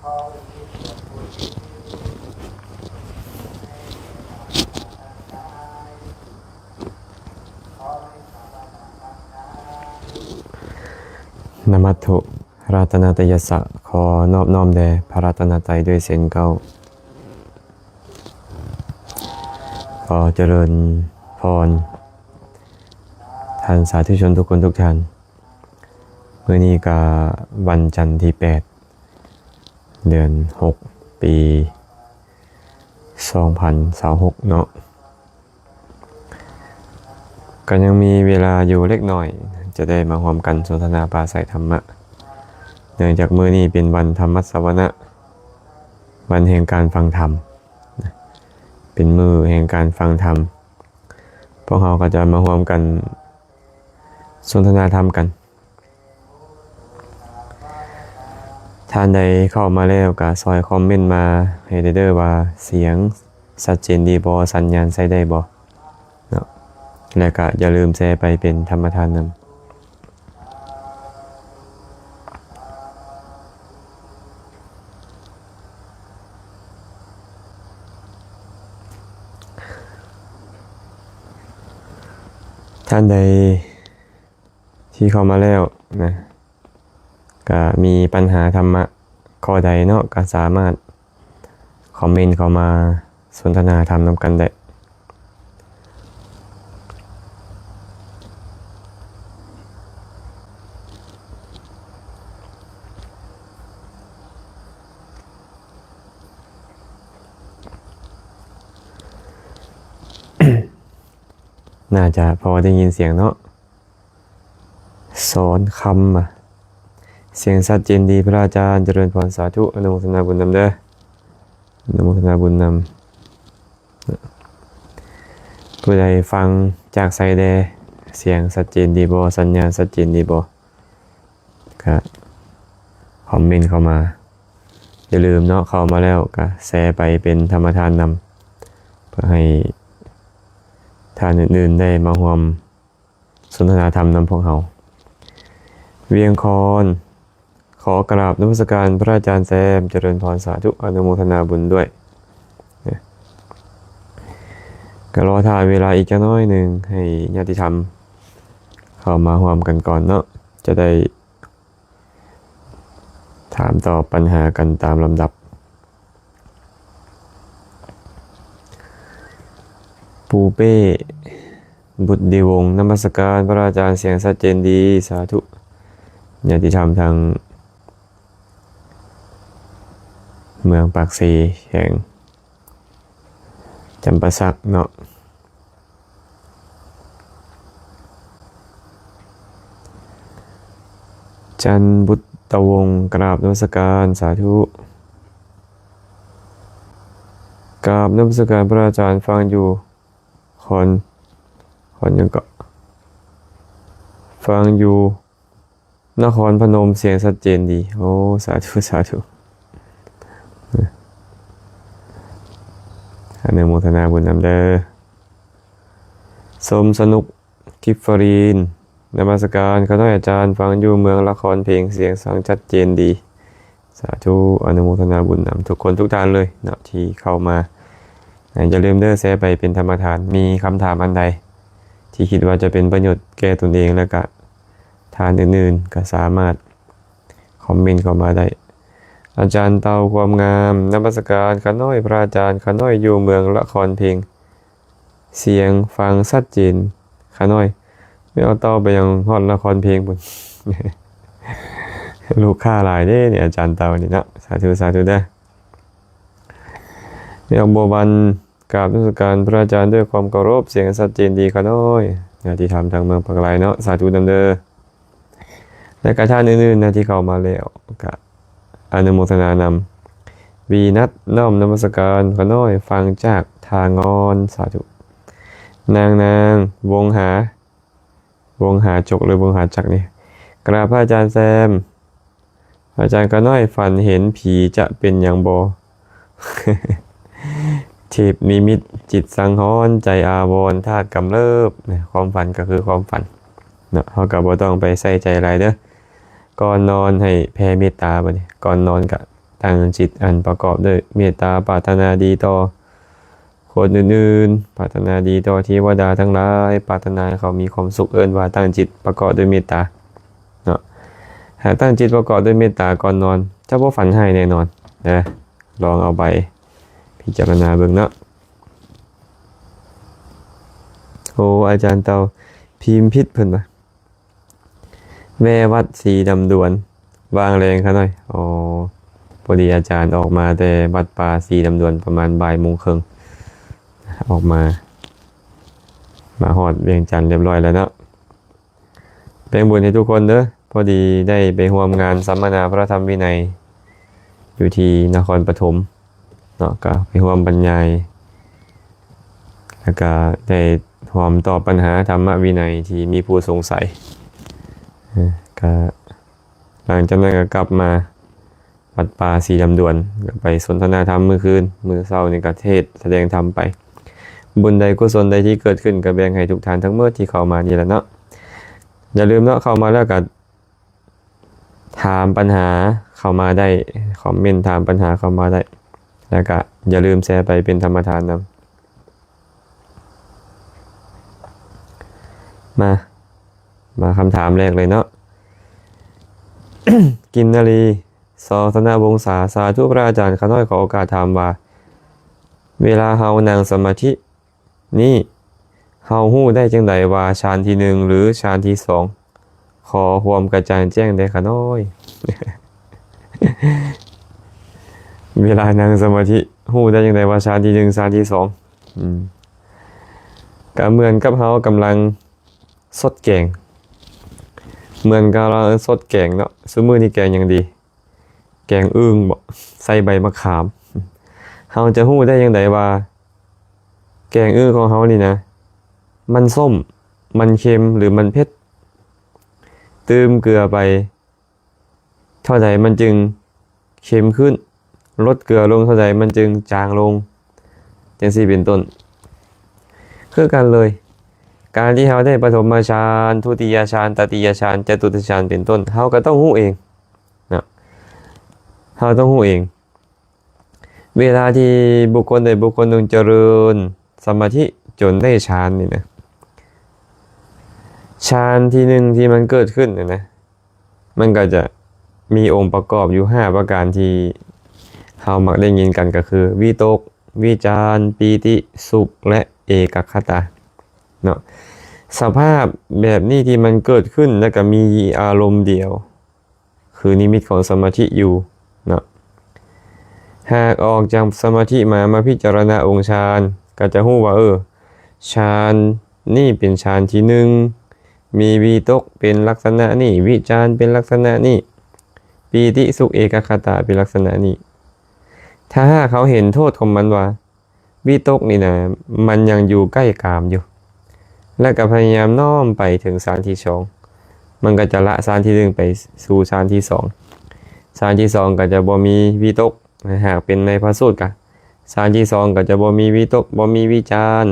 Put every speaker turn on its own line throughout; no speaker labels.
นะมัตถุรัตนตยัสสะขอนอบน้อมแด่พระรัตนตรัยด้วยเสียงเก้าขอเจริญพรท่านสาธุชนทุกคนทุกท่านเมื่อนี้ก็วันจันทร์ที่8เดือน6ปี2026เนาะก็ยังมีเวลาอยู่เล็กน้อยจะได้มาร่วมกันสนทนาปราศัยธรรมะเนื่องจากมื้อนี้เป็นวันธรรมสวนะวันแห่งการฟังธรรมเป็นมื้อแห่งการฟังธรรมพวกเราก็จะมาร่วมกันสนทนาธรรมกันท่านใดเข้ามาแล้วก็ซอยคอมเมนต์มาให้ได้เด้อว่าเสียงชัดเจนดีบ่สัญญาณใช้ได้บ่เนาะแล้วก็อย่าลืมแชร์ไปเป็นธรรมทานนำท่านใดที่เข้ามาแล้วนะก็มีปัญหาธรรมะข้อใดเนาะก็สามารถคอมเมนต์เข้ามาสนทนาธรรมนำกันได้น่าจะพอได้ยินเสียงเนาะสอนคำเสียงชัดเจนดีพระอาจารย์เจริญพรสาธุอนุโมทนาบุญนำเด้ออนุโมทนาบุญนำผู้ใดฟังจากไซเดเสียงชัดเจนดีบ่สัญญาณชัดเจนดีบ่ก็คอมเมนต์เข้ามาอย่าลืมเนาะเข้ามาแล้วก็แชร์ไปเป็นธรรมทานนำเพื่อให้ท่านอื่นๆได้มาร่วมสนทนาธรรมนำพวกเราเวียงคอนขอกราบนมัสการพระอาจารย์แซมเจริญพรสาธุอนุโมทนาบุญด้วยก็รอทานเวลาอีกจักน้อยหนึ่งให้ญาติธรรมเข้ามาร่วมกันก่อนเนาะจะได้ถามตอบปัญหากันตามลำดับปูเป้บุตรดีวงศ์นมัสการพระอาจารย์เสียงชัดเจนดีสาธุญาติธรรมทางเมืองปากซีแห่งจำปาสักเนาะจันบุตรวงศ์กราบนมัสการสาธุกราบนมัสการพระอาจารย์ฟังอยู่คนยังก็ฟังอยู่นครพนมเสียงชัดเจนดีโอ้สาธุสาธุอนุโมทนาบุญนำเด้อสมสนุกกิฟฟรีนนมัสการขอน้อยอาจารย์ฟังอยู่เมืองละครเพลงเสียงสังชัดเจนดีสาธุอนุโมทนาบุญนำทุกคนทุกท่านเลยเนาะที่เข้ามาอย่าลืมเด้อแชร์ไปเป็นธรรมทานมีคำถามอันใดที่คิดว่าจะเป็นประโยชน์แก่ตนเองแล้วก็ทานอื่นๆก็สามารถคอมเมนต์เข้ามาได้อาจารย์เตาความงามนมัสการขน้อยพระอาจารย์ขน้อยอยู่เมืองละครเพลงเสียงฟังชัดเจนขน้อยไม่เอาเตาไปยังฮอดละครเพลงบุญ ลูกค้าหลายเด้เนี่ยอาจารย์เตานี่เนาะสาธุสาธุได้เรื่องบัววันกราบนมัสการพระอาจารย์ด้วยความเคารพเสียงชัดเจนดีขน้อยญาติธรรมทางเมืองปากไลเนาะสาธุนำเด้อและกระท่านอื่นๆนะที่เข้ามาแล้วก็อนุโมทนานำวีนัทน้อมนมัสการขน้อยฟังจากทางอนสาธุนางวงหาจกหรือวงหาจักนี่กราบพระอาจารย์แซมอาจารย์ขน้อยฝันเห็นผีจะเป็นอย่างบ่ เทพนิมิตจิตสังหรณ์ใจอาวรณ์ธาตุกำเริบความฝันก็คือความฝันเนาะเราก็บ่ต้องไปใส่ใจอะไรเด้อก่อนนอนให้แผ่เมตตาบัดนี้ก่อนนอนก็ ตั้งจิตอันประกอบด้วยเมตตาปรารถนาดีต่อคนอื่นๆปรารถนาดีต่อเทวดาทั้งหลายปรารถนาให้เขามีความสุขเอิ้นว่าตั้งจิตประกอบด้วยเมตตาเนาะหากตั้งจิตประกอบด้วยเมตตาก่อนนอนเจ้าบ่ฝันให้แน่นอนนะลองเอาไปพิจารณาเบิ่งเนาะโอ้อาจารย์เตาพิมพ์ผิดเพิ่นว่าแม่วัดสีดำดวนวางแรงเขาหน่อยอ๋อพอดีอาจารย์ออกมาแต่วัดป่าสีดำดวนประมาณบ่ายโมงครึ่งออกมาฮอดเวียงจันทร์เรียบร้อยแล้วเนาะเป็นบุญให้ทุกคนเด้อพอดีได้ไปร่วมงานสัมมนาพระธรรมวินัยอยู่ที่นครปฐมเนาะก็ไปร่วมบรรยายแล้วก็ได้ร่วมตอบปัญหาธรรมวินัยที่มีผู้สงสัยก็หลังจากนั้นก็กลับมาวัดป่าสีดำดวนไปสนทนาธรรมมื้อคืนมื้อเช้านี่ก็เทศแสดงธรรมไปบุญใดกุศลใดที่เกิดขึ้นก็แบ่งให้ทุกท่านทั้งหมดที่เข้ามานี่แหละเนาะอย่าลืมเนาะเข้ามาแล้วก็ถามปัญหาเข้ามาได้คอมเมนต์ถามปัญหาเข้ามาได้แล้วก็อย่าลืมแชร์ไปเป็นธรรมทานนำมาคำถามแรกเลยเนาะ กินนาลีสอธนวงศาสาธุพระอาจารย์ข้าน้อยขอโอกาสถามว่าเวลาเฮานั่งสมาธินี่เฮาฮู้ได้จังไดว่าฌานที่1หรือฌานที่2ขอความกระจ่างแจ้งได้ข้าน้อย เวลานั่งสมาธิฮู้ได้จังไดว่าฌานที่1ฌานที่2ก็เหมือนกับเฮากำลังสดแกงเหมือนกับเราสดแกงเนาะซุมื้อนี้แกงหยังดีแกงอึ่งบ่ใส่ใบมะขามเฮาจะฮู้ได้จังไดว่าแกงอึ่งของเฮานี่นะมันส้มมันเค็มหรือมันเผ็ดเติมเกลือไปเท่าใดมันจึงเค็มขึ้นลดเกลือลงเท่าใดมันจึงจางลงจังซี่เป็นต้นคือกันเลยการที่เฮาได้ปฐมฌานทุติยฌานตติยฌานจตุตฌานเป็นต้นเฮาก็ต้องฮู้เองนะเฮาต้องฮู้เองเวลาที่บุคคลใดบุคคลหนึ่งเจริญสมาธิจนได้ฌานนี่นะฌานที่1ที่มันเกิดขึ้นนะมันก็จะมีองค์ประกอบอยู่5ประการที่เฮามักได้ยินกันก็คือวิตกวิจารปีติสุขและเอกคตาเนาะสภาพแบบนี้ที่มันเกิดขึ้นแล้วก็มีอารมณ์เดียวคือนิมิตของสมาธิอยู่เนาะหากออกจากสมาธิมาพิจารณาองค์ฌานก็จะรู้ว่าฌานนี่เป็นฌานที่1มีวิตกเป็นลักษณะนี้วิจารเป็นลักษณะนี้ปีติสุขเอกคตาเป็นลักษณะนี้ถ้าเขาเห็นโทษของมันว่าวิตกนี่นะมันยังอยู่ใกล้กามอยู่และก็พยายามน้อมไปถึงฌานที่2มันก็จะละฌานที่1ไปสู่ฌานที่2ฌานที่2ก็จะบ่มีวิตกหากเป็นในพระสูตรก็ฌานที่2ก็จะบ่มีวิตกบ่มีวิจาร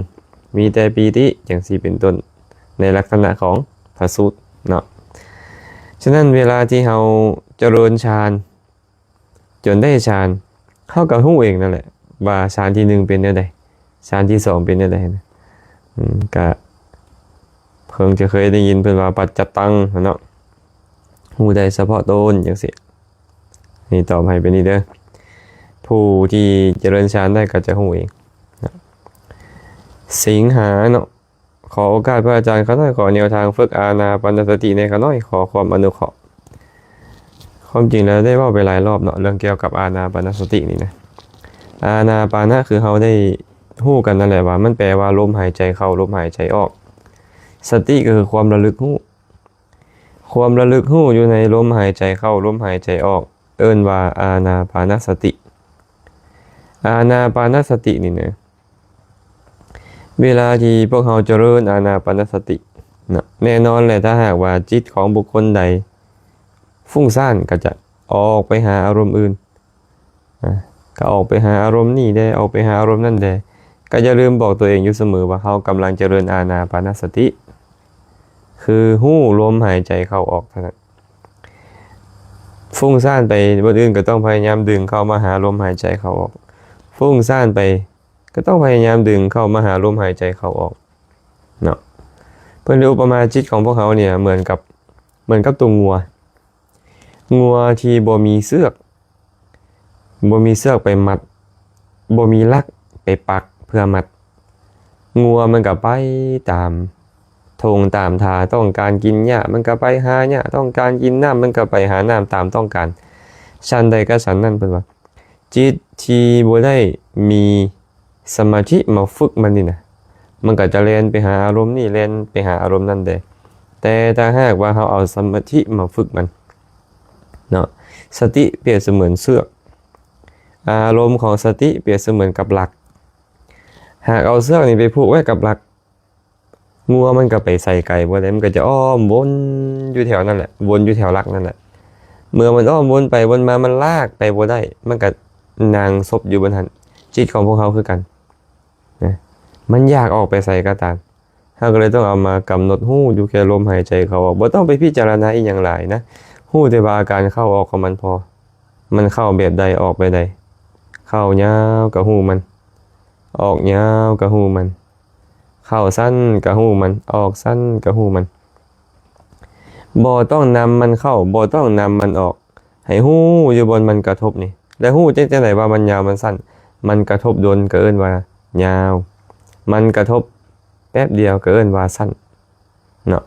มีแต่ปีติอย่างสี่เป็นต้นในลักษณะของพระสูตรเนาะฉะนั้นเวลาที่เราเจริญฌานจนได้ฌานเข้ากับฮู้เองนั่นแหละว่าฌานที่1เป็นแนวใดฌานที่2เป็นแนวใดนะก็เพิ่งจะเคยได้ยินเพิ่นว่าปัจจตังเนาะฮู้ได้เฉพาะตนจังซี่นี่ตอบให้เป็นนี่เด้อผู้ที่เจริญฌานได้ก็จะฮู้เองนะสิงหาเนาะขอโอกาสพระอาจารย์ข้าน้อยขอแนวทางฝึกอานาปานสติในข้าน้อยขอความอนุเคราะห์ความจริงแล้วได้เว้าไปหลายรอบเนาะเรื่องเกี่ยวกับอานาปานสตินี่นะอานาปานะคือเฮาได้ฮู้กันนั่นแหละว่ามันแปลว่าลมหายใจเข้าลมหายใจออกสติก็คือความระลึกรู้ความระลึกรู้อยู่ในลมหายใจเข้าลมหายใจออกเอิ้นว่าอานาปานสติอานาปานสตินี่นะเวลาที่พวกเราเจริญอานาปานสตินะแน่นอนแหละถ้าหากว่าจิตของบุคคลใดฟุ้งซ่านก็จะออกไปหาอารมณ์อื่นก็ออกไปหาอารมณ์นี่ได้ออกไปหาอารมณ์นั่นได้ก็อย่าลืมบอกตัวเองอยู่เสมอว่าเรากำลังเจริญอานาปานสติคือฮู้ลมหายใจเข้าออกเท่านั้น ฟุ้งซ่านไปบนอื่นก็ต้องพยายามดึงเข้ามาหาลมหายใจเข้าออกฟุ้งซ่านไปก็ต้องพยายามดึงเข้ามาหาลมหายใจเข้าออกเนาะเพื่อนอุปมาจิตของพวกเขาเนี่ยเหมือนกับตัวงัวที่บ่มีเสือกไปมัดบ่มีลักไปปักเพื่อมัดงัวมันก็ไปตามทงตามทาต้องการกินหญ้ามันก็ไปหาหญ้าต้องการกินน้ำมันก็ไปหาน้ำตามต้องการฉันใดก็ฉันนั่นเพิ่นว่าจิตที่บ่ได้มีสมาธิมาฝึกมันนี่นะมันก็จะเล่นไปหาอารมณ์นี่เล่นไปหาอารมณ์นั่นเด้แต่ถ้าหากว่าเราเอาสมาธิมาฝึกมันเนาะสติเปรียบเสมือนเสือกอารมณ์ของสติเปรียบเสมือนกับหลักหากเอาเสือกนี่ไปผูกไว้กับหลักงัวมันก็ไปใส่ไก่บ่ได้มันก็จะอ้อมวนอยู่แถวนั่นแหละวนอยู่แถวหลักนั่นแหละเมื่อมันอ้อมวนไปวนมามันลากไปบ่ได้มันก็นางซบอยู่บนหันจิตของพวกเขาคือกันนะมันอยากออกไปใส่ก็ตามเราก็เลยต้องเอามากำหนดหู้อยู่แค่ลมหายใจเขาออกบ่ต้องไปพิจารณาอีกอย่างหลายนะหู้แต่ว่าอาการเข้าออกของมันพอมันเข้าแบบใดออกไปใดเข้ายาวกับหู้มันออกยาวกับหู้มันเข้าสั้นกับหู้มันออกสั้นกับหู้มันบ่ต้องนำมันเข้าบ่ต้องนำมันออกให้หู้อยู่บนมันกระทบนี่แล้วหู้จังได๋ว่ามันยาวมันสั้นมันกระทบโดนก็เอิ้นว่ายาวมันกระทบแป๊บเดียวก็เอิ้นว่าสั้นเนาะ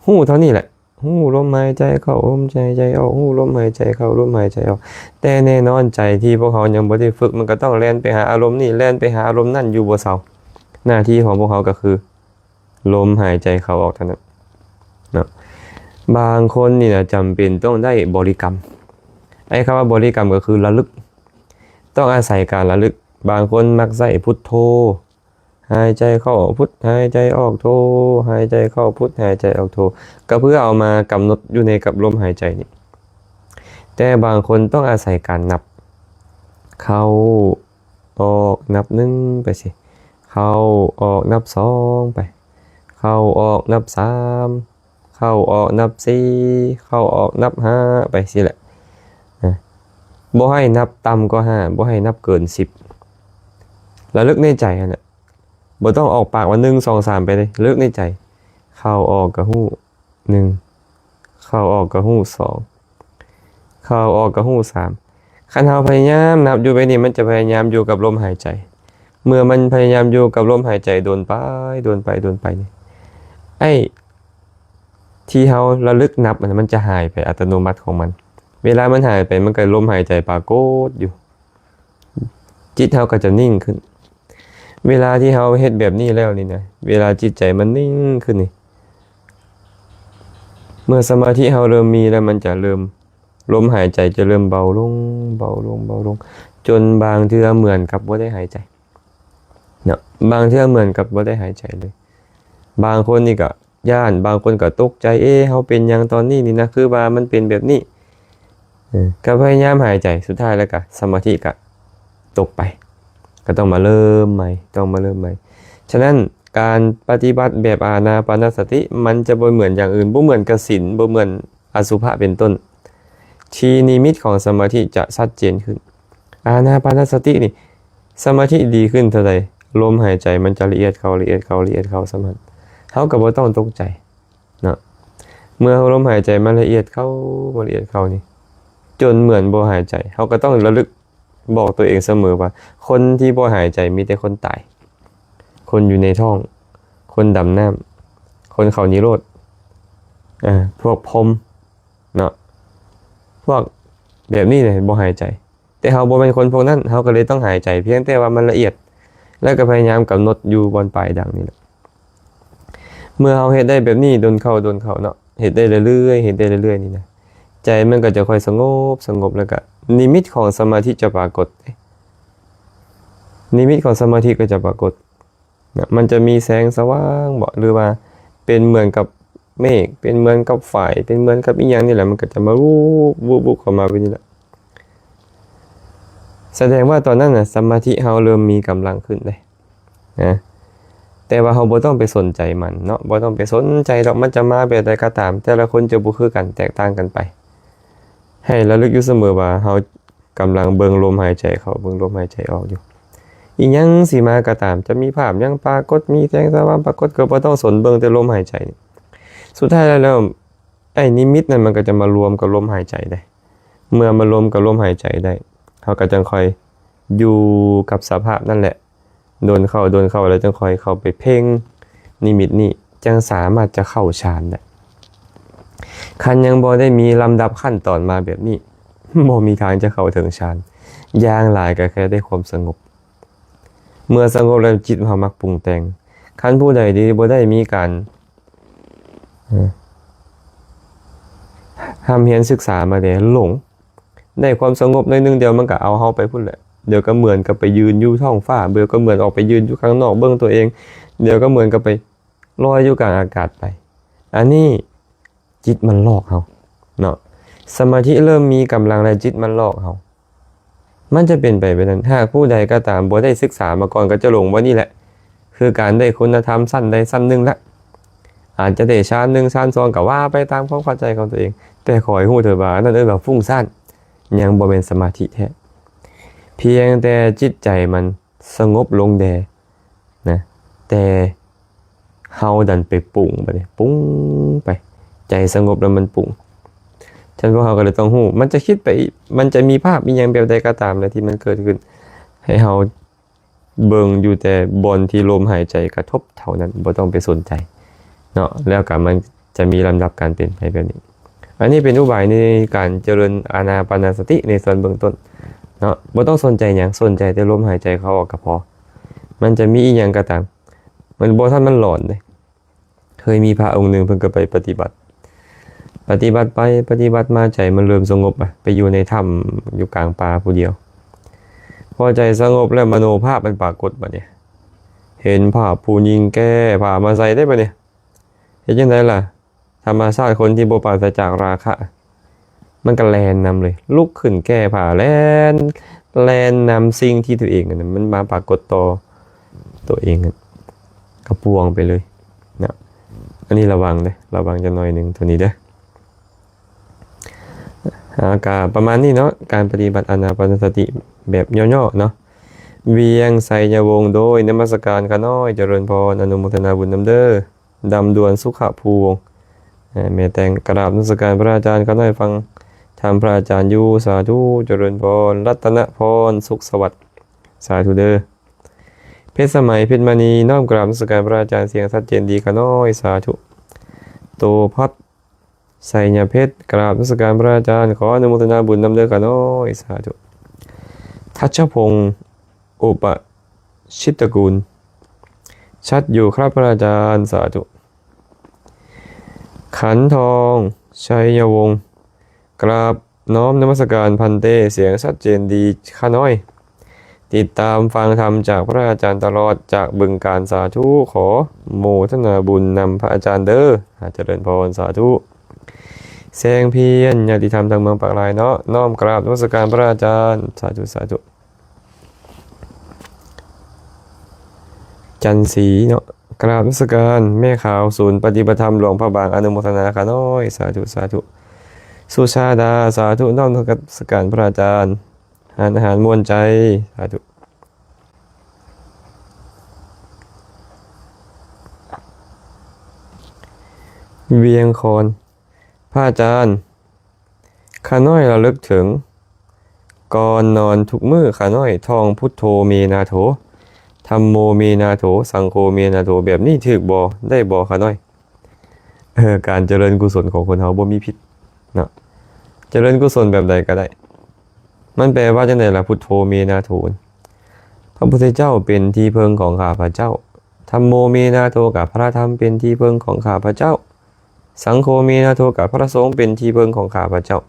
หู้เท่านี้แหละหู้ลมหายใจเข้าลมหายใจออกหู้ลมหายใจเข้าลมหายใจออกแต่แน่นอนใจที่พวกเขายังบ่ได้ฝึกมันก็ต้องแล่นไปหาอารมณ์นี่แล่นไปหาอารมณ์นั่นอยู่บ่เซาหน้าที่ของพวกเขาก็คือลมหายใจเข้าออกเท่านั้นเนาะบางคนนี่นะจำเป็นต้องได้บริกรรมไอ้คำว่าบริกรรมก็คือระลึกต้องอาศัยการระลึกบางคนมักใส่พุทโธหายใจเข้าพุทหายใจออกโธหายใจเข้าพุทหายใจออกโธก็เพื่อเอามากำหนดอยู่ในกับลมหายใจนี่แต่บางคนต้องอาศัยการนับเข้าออกนับ1ไปสิเข้าออกนับ2ไปเข้าออกนับ3เข้าออกนับ4เข้าออกนับ5ไปสิแหละบ่ให้นับต่ำกว่า5บ่ให้นับเกิน10ระลึกในใจนั่นแหละบ่ต้องออกปากว่า1 2 3ไปเลยระลึกในใจเข้าออกกับหู้1เข้าออกกับหู้2เข้าออกกับหู้3คันเฮาพยายามนับอยู่ไปนี่มันจะพยายามอยู่กับลมหายใจเมื่อมันพยายามอยู่กับลมหายใจโดนไปนี่ไอ้ที่เฮาระลึกนับมันจะหายไปอัตโนมัติของมันเวลามันหายไปมันก็ลมหายใจปรากฏอยู่จิตเฮาก็จะนิ่งขึ้นเวลาที่เฮาเฮ็ดแบบนี้แล้วนี่นะเวลาจิตใจมันนิ่งขึ้นนี่เมื่อสมาธิเฮาเริ่มมีแล้วมันจะเริ่มลมหายใจจะเริ่มเบาลงจนบางเทื่อเหมือนกับบ่ได้หายใจเนาะบางเทื่อเหมือนกับบ่ได้หายใจเลยบางคนนี่ก็ย่านบางคนก็ตกใจเฮาเป็นหยังตอนนี้นี่นะคือว่ามันเป็นแบบนี้ก็พยายามหายใจสุดท้ายแล้วก็สมาธิก็ตกไปก็ต้องมาเริ่มใหม่ฉะนั้นการปฏิบัติแบบอานาปานสติมันจะบ่เหมือนอย่างอื่นบ่เหมือนกสิณบ่เหมือนอสุภะเป็นต้นที่นิมิตของสมาธิจะชัดเจนขึ้นอานาปานสตินี่สมาธิดีขึ้นเท่าใดลมหายใจมันจะละเอียดเข้าสมันเฮาก็บ่ต้องตกใจเนาะเมื่อลมหายใจมันละเอียดเข้านี่จนเหมือนบ่หายใจเฮาก็ต้องระลึกบอกตัวเองเสมอว่าคนที่บ่หายใจมีแต่คนตายคนอยู่ในท้องคนดำน้ำคนเขานิโรธพวกพรหมเนาะพวกแบบนี้เลยบ่หายใจแต่เฮาบ่เป็นคนพวกนั้นเฮาก็เลยต้องหายใจเพียงแต่ว่ามันละเอียดแล้วก็พยายามกำหนดอยู่บนปลายดังนี่แหละเมื่อเฮาเฮ็ดได้แบบนี้โดนเข้าเนาะเฮ็ดได้เรื่อยๆนี่นะใจมันก็จะค่อยสงบแล้วก็นิมิตของสมาธิจะปรากฏนิมิตของสมาธิก็จะปรากฏนะมันจะมีแสงสว่างบ่หรือว่าเป็นเหมือนกับเมฆเป็นเหมือนกับไฟเป็นเหมือนกับอีหยังนี่แหละมันก็จะมาวูบเข้ามาแบบนี้แหละแสดงว่าตอนนั้นน่ะสมาธิเฮาเริ่มมีกำลังขึ้นเลยนะแต่ว่าเฮาบ่ต้องไปสนใจมันเนาะบ่ต้องไปสนใจหรอกมันจะมาแบบใดก็ตามแต่ละคนจะบ่คือกันแตกต่างกันไป ให้ระลึกอยู่เสมอว่าเฮากำลังเบิ่งลมหายใจเข้าเบิ่งลมหายใจออกอยู่อีหยังสิมาก็ตามจะมีภาพหยังปรากฏมีแสงสว่างปรากฏก็บ่ต้องสนเบิ่งแต่ลมหายใจนี่สุดท้ายแล้วไอ้นิมิตนั้นมันก็จะมารวมกับลมหายใจได้เมื่อมารวมกับลมหายใจได้เฮาก็จังค่อยอยู่กับสภาพนั่นแหละโดนเข้าแล้วจังค่อยเข้าไปเพ่งนิมิตนี้จังสามารถจะเข้าฌานได้คันยังบ่ได้มีลำดับขั้นตอนมาแบบนี้บ่มีทางจะเข้าถึงฌานอย่างหลายก็แค่ได้ความสงบเมื่อสงบแล้วจิตเฮามักปรุงแต่งคันผู้ใดที่บ่ได้มีการห้ามเรียนศึกษามาแต่หลงได้ความสงบในนึงเดียวมันก็เอาเฮาไปพุ่นแหละเดี๋ยวก็เหมือนกับไปยืนอยู่ท้องฟ้าเบื่อก็เหมือนออกไปยืนอยู่ข้างนอกเบิ่งตัวเองเดี๋ยวก็เหมือนกับไปลอยอยู่กลางอากาศไปอันนี้จิตมันหลอกเฮาเนาะสมาธิเริ่มมีกำลังแล้วจิตมันหลอกเฮามันจะเป็นไปแบบนั้นหากผู้ใดก็ตามบ่ได้ศึกษามาก่อนก็จะหลงว่านี่แหละคือการได้คุณธรรมสั้นใดสั้นหนึ่งละอาจจะได้ฌานหนึ่งฌานสองก็ว่าไปตามความเข้าใจของตัวเองแต่ขอให้ฮู้เถิดว่านั่นแบบฟุ้งซ่านยังบ่เป็นสมาธิแท้เพียงแต่จิตใจมันสงบลงแดนะแต่เฮาดันไปปรุงไปปุ้งไปใจสงบแล้วมันปรุงฉะนั้นพวกเราก็เลยต้องฮู้มันจะคิดไปมันจะมีภาพมีอย่างแบบใดก็ตามแล้วที่มันเกิดขึ้นให้เฮาเบิ่งอยู่แต่บนที่ลมหายใจกระทบเท่านั้นบ่ต้องไปสนใจเนาะแล้วก็มันจะมีลำดับการเป็นไปแบบนี้อันนี้เป็นอุบายในการเจริญอานาปานสติในส่วนเบื้องต้นเนาะบ่ต้องสนใจหยังสนใจแต่ลมหายใจเข้าออกก็พอมันจะมีอีหยังก็ตามมันบ่ทันมันหลอนเลยเคยมีพระองค์หนึ่งเพิ่นก็ไปปฏิบัติไปปฏิบัติมาใจมันเริ่มสงบไปอยู่ในถ้ำอยู่กลางป่าผู้เดียวพอใจสงบแล้วมโนภาพมันปรากฏบัดนี้เห็นภาพผู้หญิงแก้ผ้ามาใส่ได้บัดนี้เฮ็ดจังได๋ล่ะธรรมชาติคนที่บ่ปราศจากราคะมันก็แล่นนำเลยลุกขึ้นแก้ผ้าแล่นนำสิ่งที่ตัวเองนั่นมันมาปรากฏต่อตัวเองก็ปวงไปเลยนะอันนี้ระวังเด้ระวังจะหน่อยนึงตัวนี้เด้การประมาณนี้เนาะการปฏิบัติอานาปานสติแบบย่อๆเนาะเวียงไสยวงศ์โดยนมัสการข้าน้อยเจริญพรอนุโมทนาบุญนำเด้อดำดวนสุขภูวงศ์แม่แต่งกราบนมัสการพระอาจารย์ข้าน้อยฟังธรรมพระอาจารย์อยู่สาธุเจริญพรรัตนพรสุขสวัสดิ์สาธุเด้อเพชรสมัยเพชรมณีน้อมกราบนมัสการพระอาจารย์เสียงชัดเจนดีข้าน้อยสาธุโตพัดไสยเพชรกราบนมัสการพระอาจารย์ขออนุโมทนาบุญนำเด้อข้าน้อยสาธุทัชพงศ์อุปชิตกุลชัดอยู่ครับพระอาจารย์สาธุขันทองชัยวงศ์กราบน้อมนมัสการพันเตเสียงชัดเจนดีข้าน้อยติดตามฟังธรรมจากพระอาจารย์ตลอดจากบึงการสาธุขอโมทนาบุญนำพระอาจารย์เด้อเจริญพรสาธุแสงเพียรญาติธรรมทางเมืองปากลายเนาะน้อมกราบนมัสการพระอาจารย์สาธุสาธุจันทร์ศรีเนาะกราบนมัสการแม่ขาวศูนย์ปฏิบัติธรรมหลวงพระบางอนุโมทนาข้าน้อยสาธุสาธุสุชาดาสาธุน้อมนมัสการพระอาจารย์อาหารมวลใจสาธุเวียงคอนพระอาจารย์ข้าน้อยระลึกถึงก่อนนอนทุกมื้อข้าน้อยท่องพุทโธเมนาโถธัมโมเมนาโถสังโฆเมนาโถแบบนี้ถูกบ่ได้บ่ข้าน้อยการเจริญกุศลของคนเฮาบ่มีผิดเนาะเจริญกุศลแบบใดก็ได้มันแปลว่าจังได๋ล่ะพุทโธเมนาโถพระพุทธเจ้าเป็นที่พึ่งของข้าพเจ้าธัมโมเมนาโถกับพระธรรมเป็นที่พึ่งของข้าพเจ้าสังโฆเมนาโถกับพระสงฆ์เป็นที่พึ่งของข้าพเจ้า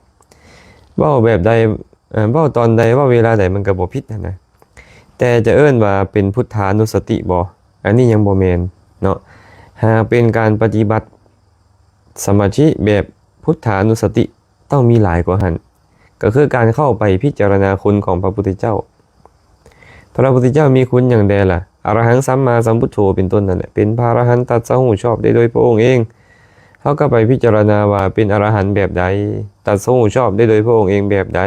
เว้าแบบใดเว้าตอนใดเว้าเวลาใดมันก็บ่ผิดนะแต่จะเอิ้นว่าเป็นพุทธานุสติบ่อันนี้ยังบ่แม่นเนาะหากเป็นการปฏิบัติสมาธิแบบพุทธานุสติต้องมีหลายกว่าหันก็คือการเข้าไปพิจารณาคุณของพระพุทธเจ้าพระพุทธเจ้ามีคุณอย่างใดล่ะอรหังสัมมาสัมพุทโธเป็นต้นนั่นแหละเป็นพระอรหันตตรัสรู้ชอบได้โดยพระองค์เอง เขาก็ไปพิจารณาว่าเป็นอรหันต์แบบใดตัดสู้ชอบได้โดยพระองค์เองแบบใด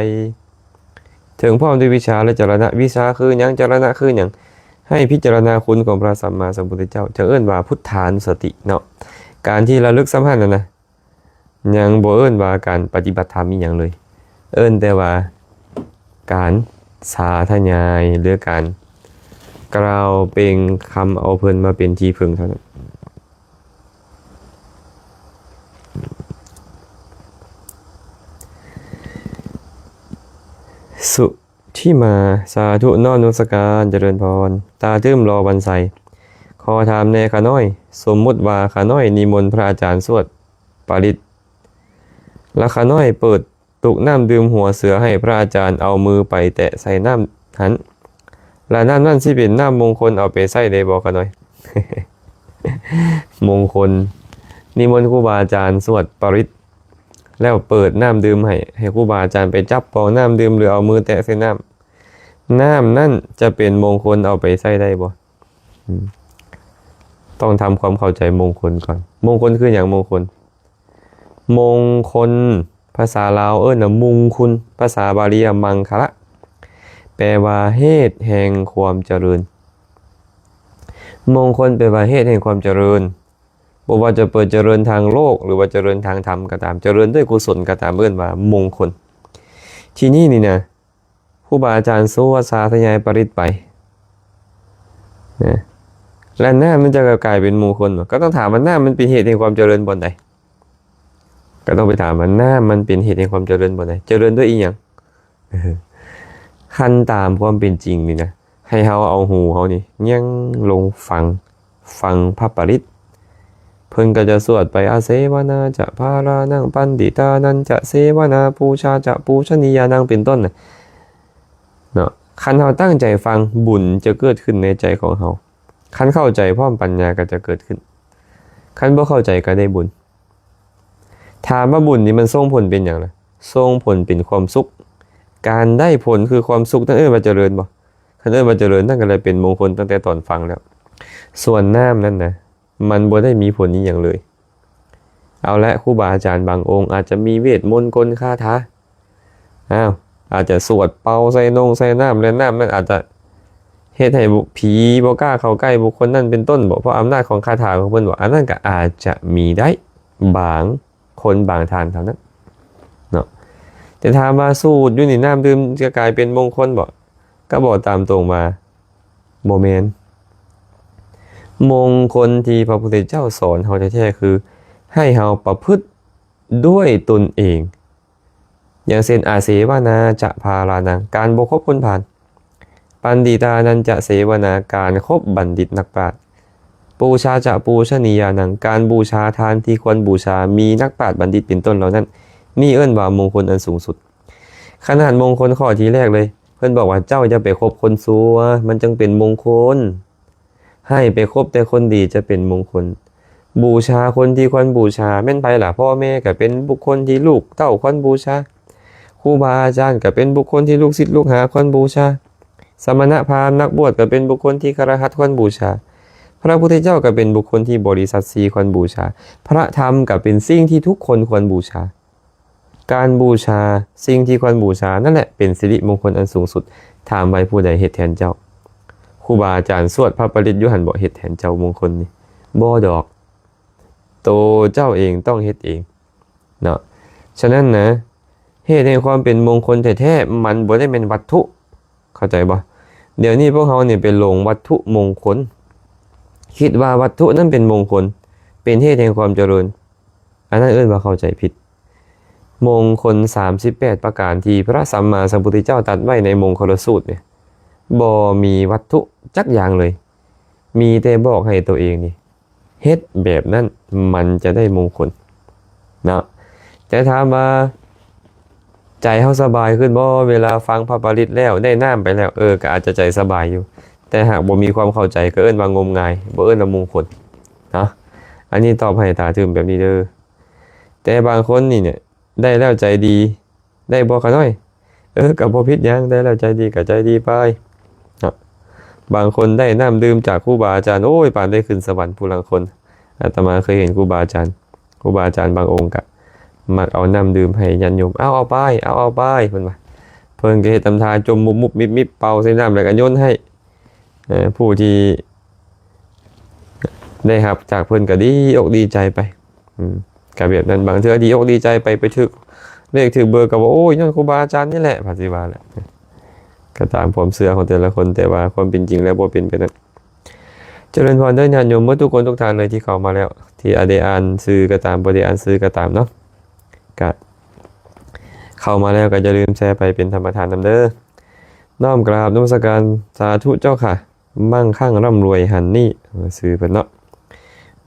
ถึงพร้อมด้วยวิชาและจรณะวิชาคือหยังจรณะคือหยังให้พิจารณาคุณของพระสัมมาสัมพุทธเจ้าจะเอิ้นว่าพุทธานุสติเนาะการที่ระลึกสัมพันธ์นะยังบ่เอิ้นว่าการปฏิบัติธรรมอีหยังเลยเอิ้นแต่ว่าการสาธยายหรือการกล่าวเป็นคำเอาเพิ่นมาเป็นที่พึ่งเท่านั้นสุที่มาสาธุนอนุสการเจริญพรตาทึมรอวันใสขอถามแน่ขาน้อยสมมุติว่าขาน้อยนิมนต์พระอาจารย์สวดปาริตแล้วขาน้อยเปิดตุกน้ำดื่มหัวเสือให้พระอาจารย์เอามือไปแตะใส่น้ำหันและน้ำนั่นสิเป็นน้ำมงคลเอาไปใส่ได้บอกขาน้อย มงคลนิมนต์ครูบาอาจารย์สวดปาริตแล้วเปิดน้ำดื่มให้ครูบาอาจารย์ไปจับปองน้ำดื่มหรือเอามือแตะใส่น้ำนั่นจะเป็นมงคลเอาไปใส่ได้บ่ต้องทำความเข้าใจมงคลก่อนมงคลคืออย่างมงคลมงคลภาษาลาวนะมุงคุณภาษาบาลีมังคละแปลว่าเหตุแห่งความเจริญมงคลแปลว่าเหตุแห่งความเจริญบ่ว่าจะเปิดเจริญทางโลกหรือว่าเจริญทางธรรมก็ตามเจริญด้วยกุศลก็ตามเอิ้นว่ามงคลที่นี่นะครูบาอาจารย์สู้ว่าสาธยายปริตไปนะและหน้ามันจะกลายเป็นมงคลก็ต้องถามว่าหน้ามันเป็นเหตุแห่งความเจริญบนใดก็ต้องไปถามว่าหน้ามันเป็นเหตุแห่งความเจริญบนใดเจริญด้วยอีหยังคันตามความเป็นจริงนี่นะให้เฮาเอาหูเฮานี่ยังลงฟังพระปริตเพิ่นก็จะสวดไปอาเสวนาจะพารานังปันติตานันจะเสวนาปูชาจะปูชนียานังเป็นต้นเนาะคันเฮาตั้งใจฟังบุญจะเกิดขึ้นในใจของเฮาคันเข้าใจพร้อมปัญญาก็จะเกิดขึ้นคันบ่เข้าใจก็ได้บุญถามว่าบุญนี่มันส่งผลเป็นอย่างไรส่งผลเป็นความสุขการได้ผลคือความสุขตั้งว่าเจริญบ่คันว่าเจริญตั้งก็เลยเป็นมงคลตั้งแต่ตอนฟังแล้วส่วนน้ำนั่นนะมันบ่ได้มีผลนี้อย่างเลยเอาละครูบาอาจารย์บางองค์อาจจะมีเวทมนต์กลคาถาอาจจะสวดเป่าใส่น้ำและน้ำนั้นอาจจะเฮ็ดให้ผีบ่กล้าเข้าใกล้บุคคลนั้นเป็นต้นบ่เพราะอำนาจของคาถาของเพิ่นบ่อันนั้นก็อาจจะมีได้บางคนบางทานเท่านั้นเนาะแต่ถามว่าสูตรอยู่นี่น้ำดื่มจะกลายเป็นมงคลบ่ก็บอกตามตรงมาบ่แม่นมงคลที่พระพุทธเจ้าสอนเฮาแท้ๆคือให้เฮาประพฤติด้วยตนเองอย่างเช่นอาเสวนาจะพารานังการบ่คบคนผ่านปันดิตานันจะเสวนาการคบบัณฑิตนักปราชญ์ปูชาจะปูชนียานังการบูชาทานที่ควรบูชามีนักปราชญ์บัณฑิตเป็นต้นเหล่านั้นนี่เอิ้นว่ามงคลอันสูงสุดขนาดมงคลข้อที่แรกเลยเพิ่นบอกว่าเจ้าจะไปคบคนซัวมันจึงเป็นมงคลให้ไปคบแต่คนดีจะเป็นมงคลบูชาคนที่ควรบูชาแม่นไผล่ะพ่อแม่ก็เป็นบุคคลที่ลูกเต้าควรบูชาครูบาอาจารย์ก็เป็นบุคคลที่ลูกศิษย์ลูกหาควรบูชาสมณพราหมณ์นักบวชก็เป็นบุคคลที่คฤหัสถ์ควรบูชาพระพุทธเจ้าก็เป็นบุคคลที่บริสัทธิ์สีควรบูชาพระธรรมก็เป็นสิ่งที่ทุกคนควรบูชาการบูชาสิ่งที่ควรบูชานั่นแหละเป็นสิริมงคลอันสูงสุดถามไว้ผู้ใดเฮ็ดแทนเจ้าครูบาอาจารย์สวดพระปริตอยู่หั่นบ่เฮ็ดแทนเจ้ามงคลนี่บ่ดอกโตเจ้าเองต้องเฮ็ดเองเนาะฉะนั้นนะเหตุแห่งความเป็นมงคลแท้ๆมันบ่ได้เป็นวัตถุเข้าใจบ่เดี๋ยวนี้พวกเขาเนี่ยเป็นหลงวัตถุมงคลคิดว่าวัตถุนั้นเป็นมงคลเป็นเหตุแห่งความเจริญอันนั้นเอิ้นว่าเข้าใจผิดมงคล38ประการที่พระสัมมาสัมพุทธเจ้าตรัสไว้ในมงคลสูตรเนี่ยบ่มีวัตถุจักอย่างเลยมีแต่บอกให้ตัวเองนี่เฮ็ดแบบนั้นมันจะได้มงคลนะแต่ถามว่าใจเฮาสบายขึ้นบ่เวลาฟังพระปริตแล้วได้น้ำไปแล้วก็อาจจะใจสบายอยู่แต่หากบ่มีความเข้าใจก็เอิ้นว่างมงายบ่เอิ้นว่ามงคลนะอันนี้ตอบให้ตาถึงแบบนี้เด้อแต่บางคนนี่เนี่ยได้แล้วใจดีได้บ่คะน้อยก็บ่ผิดหยังได้แล้วใจดีก็ใจดีไปนะบางคนได้น้ำดื่มจากครูบาอาจารย์โอ้ยปานได้ขึ้นสวรรค์ผู้ลางคนอาตมาเคยเห็นครูบาอาจารย์ ครูบาอาจารย์บางองค์ก็มักเอาน้ำดื่มให้ญาติโยมเอาไปเอาไปเพิ่นว่าเพิ่นก็เฮ็ดตำทาจมมุบๆมิบๆเป่าใส่น้ำแล้วก็โยนให้ผู้ที่ได้ครับจากเพิ่นก็ดีอกดีใจไปก็แบบนั้นบางเทื่อดีอกดีใจไปถึกเลขถึกเบอร์ก็ว่าโอ้ยย้อนครูบาอาจารย์นี่แหละปฏิบัติแหละก็ตามความเชื่อของแต่ละคนแต่ว่าความเป็นจริงแล้วบ่เป็นไปนั้นเจริญพรเด้อญาติโยมเมื่อทุกคนทุกท่านเลยที่เข้ามาแล้วที่ได้อ่านซื้อก็ตามบ่ได้อ่านซื้อก็ตามเนาะก็เข้ามาแล้วก็อย่าลืมแชร์ไปเป็นธรรมทานนำเด้อน้อมกราบนมัสการสาธุเจ้าค่ะมั่งคั่งร่ำรวยหันนี่ซื้อเพิ่นเนาะ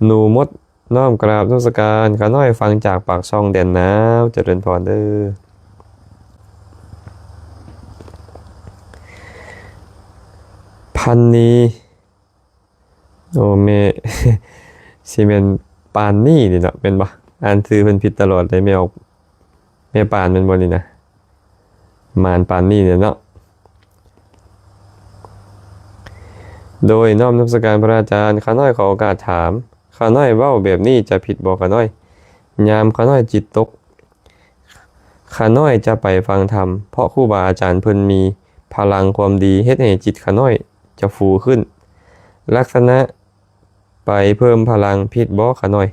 หนูมดน้อมกราบนมัสการขาน้อยฟังจากปากช่องแดนน้ำเจริญพรเด้อพันนี้โอ้เมซีเมนปานนี่นี่เนาะเป็นบ่อ่านซื้อเพิ่นผิดตลอดเลยไม่ออกแม่ปานเป็นบ่นี่นะมานปานนี่เนี่ยเนาะโดยน้อมนมัสการพระอาจารย์ข้าน้อยขอโอกาสถามข้าน้อยเว้าแบบนี้จะผิดบ่ข้าน้อยยามข้าน้อยจิตตกข้าน้อยจะไปฟังธรรมเพราะครูบาอาจารย์เพิ่นมีพลังความดีเฮ็ดให้จิตข้าน้อยจะฟูขึ้นลักษณะไปเพิ่มพลังผิดบ่ข้าน้อย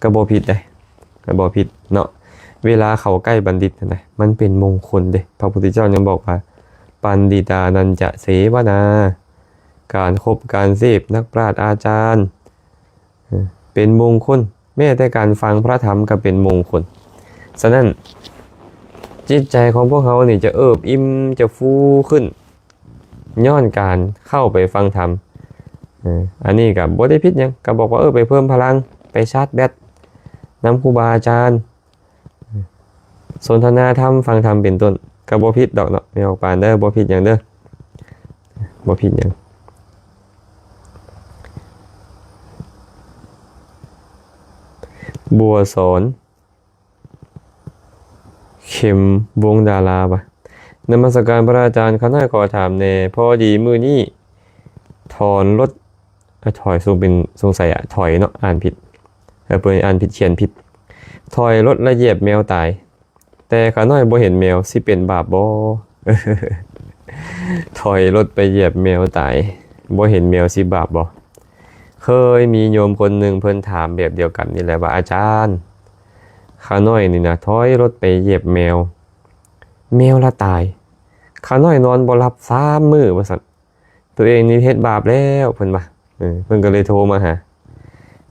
ก็บ่ผิดได้ก็บ่ผิดเนาะเวลาเข้าใกล้บัณฑิตนะมันเป็นมงคลเด้พระพุทธเจ้ายังบอกว่าปัณฑิตานันจะเสวนาการคบการเสพนักปราชญ์อาจารย์เป็นมงคลแม้แต่การฟังพระธรรมก็เป็นมงคลฉะนั้นจิตใจของพวกเขานี่จะเอิบอิ่มจะฟูขึ้นย้อนการเข้าไปฟังธรรมอันนี้กับบ่ได้ผิดหยังก็บอกว่าไปเพิ่มพลังไปชาร์จแบตนำครูบาอาจารย์สนทนาธรรมฟังธรรมเป็นต้นก็บ่ผิดดอกเนาะไม่ออกปานเด้อบ่ผิดหยังเด้อบ่ผิดหยังบัวสอนเข็มวงดาราปะนมัสการพระอาจารย์ข้าน้อยขอถามแน่พอดีมื้อนี้ถอนรถถอยสงสัยถอยเนาะอ่านผิดเปิดอ่านผิดเขียนผิดถอยรถและเหยียบแมวตายแต่ข้าน้อยบ่เห็นแมวสิเป็นบาปบ่ ถอยรถไปเหยียบแมวตายบ่เห็นแมวสิบาปบ่เคยมีโยมคนหนึ่งเพิ่นถามแบบเดียวกันนี่แหละว่าอาจารย์ข้าน้อยนี่นะถอยรถไปเหยียบแมวละตายข้าน้อยนอนบ่หลับ3 มื้อว่าซั่นตัวเองนี่เฮ็ดบาปแล้วเพิ่นว่าเพิ่นก็เลยโทรมาหา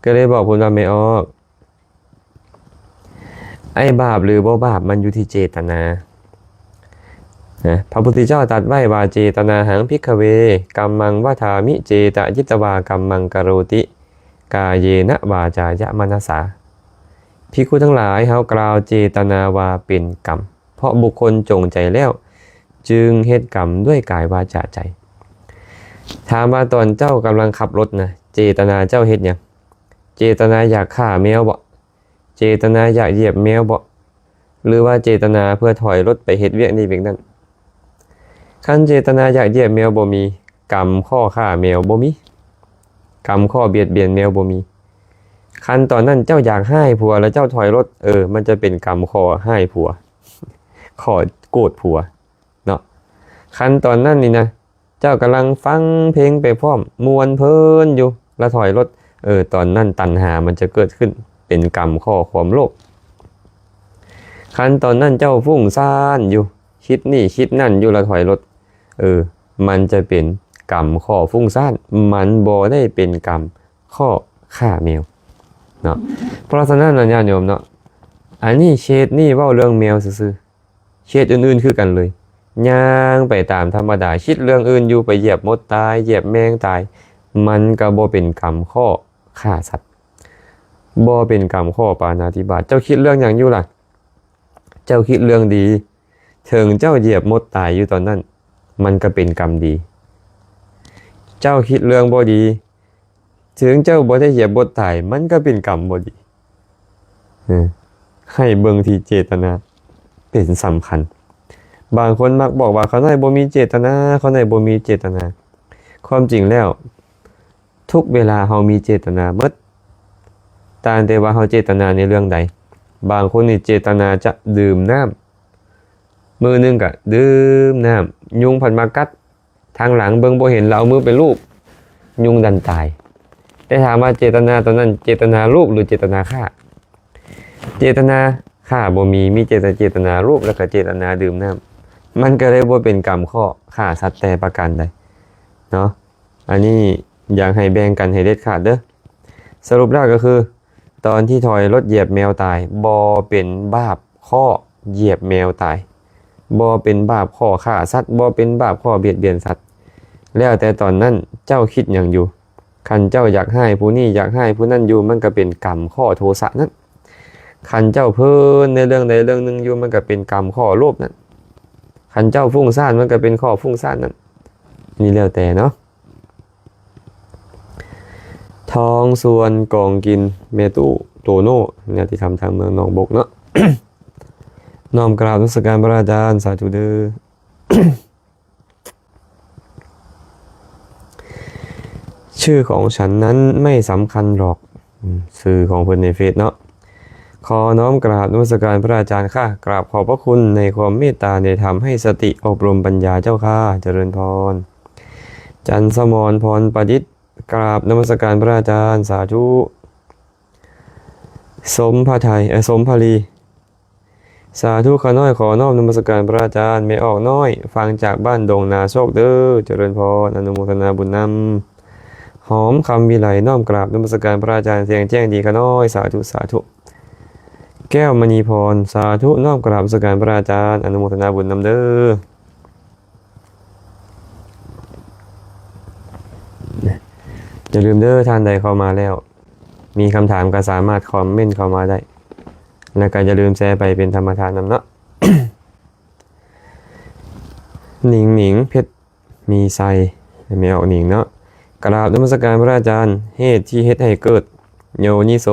ก็เลยบอกเพิ่นว่าไม่ออกไอ้บาปหรือบ่บาปมันอยู่ที่เจตนาพระพุทธเจ้าตรัสไว้ว่าเจตนาหังภิกขเวกัมมังวะทามิเจตยิตวากัมมังกโรติกาเยนะวาจายะมนัสสาภิกขุทั้งหลายเฮากล่าวเจตนาวาเป็นกรรมเพราะบุคคลจงใจแล้วจึงเฮ็ดกรรมด้วยกายวาจาใจถามว่าตอนเจ้ากำลังขับรถนะเจตนาเจ้าเฮ็ดหยังเจตนาอยากฆ่าแมวบ่เจตนาอยากเหยียบแมวบ่หรือว่าเจตนาเพื่อถอยรถไปเฮ็ดเวียกนี้เวียกนั้นคันเจตนาอยากเหยียบแมวบ่มีกรรมข้อฆ่าแมวบ่มีกรรมข้อเบียดเบียนแมวบ่มีคันตอนนั้นเจ้าอยากให้ผัวแล้วเจ้าถอยรถมันจะเป็นกรรมข้อให้ผัวข้อโกรธผัวเนาะคันตอนนั้นนี่นะเจ้ากำลังฟังเพลงไปพร้อมมวนเพลินอยู่แล้วถอยรถตอนนั้นตัณหามันจะเกิดขึ้นเป็นกรรมข้อความโลภคันตอนนั้นเจ้าฟุ้งซ่านอยู่คิดนี่คิดนั่นอยู่แล้วถอยรถมันจะเป็นกรรมข้อฟุ้งซ่านมันบ่ได้เป็นกรรมข้อฆ่าแมวเนาะเพราะฉะนั้นนะญาติโยมเนาะอันนี้เชดนี่เว้าเรื่องแมวซื่อๆเชดอื่นๆคือกันเลยย่างไปตามธรรมดาคิดเรื่องอื่นอยู่ไปเหยียบมดตายเหยียบแมงตายมันก็บ่เป็นกรรมข้อฆ่าสัตว์บ่เป็นกรรมข้อปาณาติบาตเจ้าคิดเรื่องอย่างอยู่ล่ะเจ้าคิดเรื่องดีถึงเจ้าเหยียบมดตายอยู่ตอนนั้นมันก็เป็นกรรมดีเจ้าคิดเรื่องบ่ดีถึงเจ้าบ่ได้เหยียบมดตายมันก็เป็นกรรมบ่ดีให้เบิ่งที่เจตนาเป็นสำคัญบางคนมักบอกว่าเขาไหนบ่มีเจตนาเขาไหนบ่มีเจตนาความจริงแล้วทุกเวลาเฮามีเจตนาหมด ต่างแต่ว่าเขาเจตนาในเรื่องใดบางคนนี่เจตนาจะดื่มน้ำมือนึงก็ดื่มน้ำยุงผันมากัดทางหลังเบิ่งบ่เห็นเราเอามือไปลูบยุงดันตายได้ถามว่าเจตนาตอนนั้นเจตนาลูบหรือเจตนาฆ่าเจตนาฆ่าบ่มีเจตนาลูบแล้วก็เจตนาดื่มน้ำมันก็เลยบ่เป็นกรรมข้อฆ่าสัตว์แต่ประการใดเนาะอันนี้อยากให้แบ่งกันให้เด็ดขาดเด้อสรุปแล้วก็คือตอนที่ถอยรถเหยียบแมวตายบ่เป็นบาปข้อเหยียบแมวตายบ่เป็นบาปข้อฆ่าสัตว์บ่เป็นบาปข้อเบียดเบียนสัตว์แล้วแต่ตอนนั้นเจ้าคิดอย่างอยู่คันเจ้าอยากให้ผู้นี้อยากให้ผู้นั้นอยู่มันก็เป็นกรรมข้อโทสะนั้นคันเจ้าเพิ่นในเรื่องใดเรื่องหนึ่งอยู่มันก็เป็นกรรมข้อโลภนั้นคันเจ้าฟุ้งซ่านมันก็เป็นข้อฟุ้งซ่านนั้นนี่แล้วแต่เนาะทองส่วนกองกินเมตุโตโน่เนี่ยที่ทำทางเมืองหนองบกเนาะ น้อมกราบนมัสการพระอาจารย์สาธุเด้อ ชื่อของฉันนั้นไม่สำคัญหรอกชื่อของเพิ่นในเฟซเนาะขอน้อมกราบนมัสการพระอาจารย์ค่ะกราบขอบพระคุณในความเมตตาในธรรมให้สติอบรมปัญญาเจ้าค่ะเจริญพรจันทร์สมรพรประดิษฐ์กราบนมัสการพระอาจารย์สาธุสมพระไทยสมภรีสาธุข้าน้อยขอน้อมนมัสการพระอาจารย์ไม่ออกน้อยฟังจากบ้านดงนาโชคเด้อเจริญพรอนุโมทนาบุญนำหอมคำวิไลน้อมกราบนมัสการพระอาจารย์เสียงแจ้งดีข้าน้อยสาธุสาธุแก้วมณีพรสาธุน้อมกราบนมัสการพระอาจารย์อนุโมทนาบุญนำเด้ออย่าลืมเด้อท่านใดเข้ามาแล้วมีคำถามก็สามารถคอมเมนต์เข้ามาได้แล้วก็อย่าลืมแชร์ไปเป็นธรรมทานนำเนาะ หนิงเพชรมีไซไม่ออกหนิงเนาะกราบนมัสการพระอาจารย์เหตุที่เฮ็ดให้เกิดโยนิโส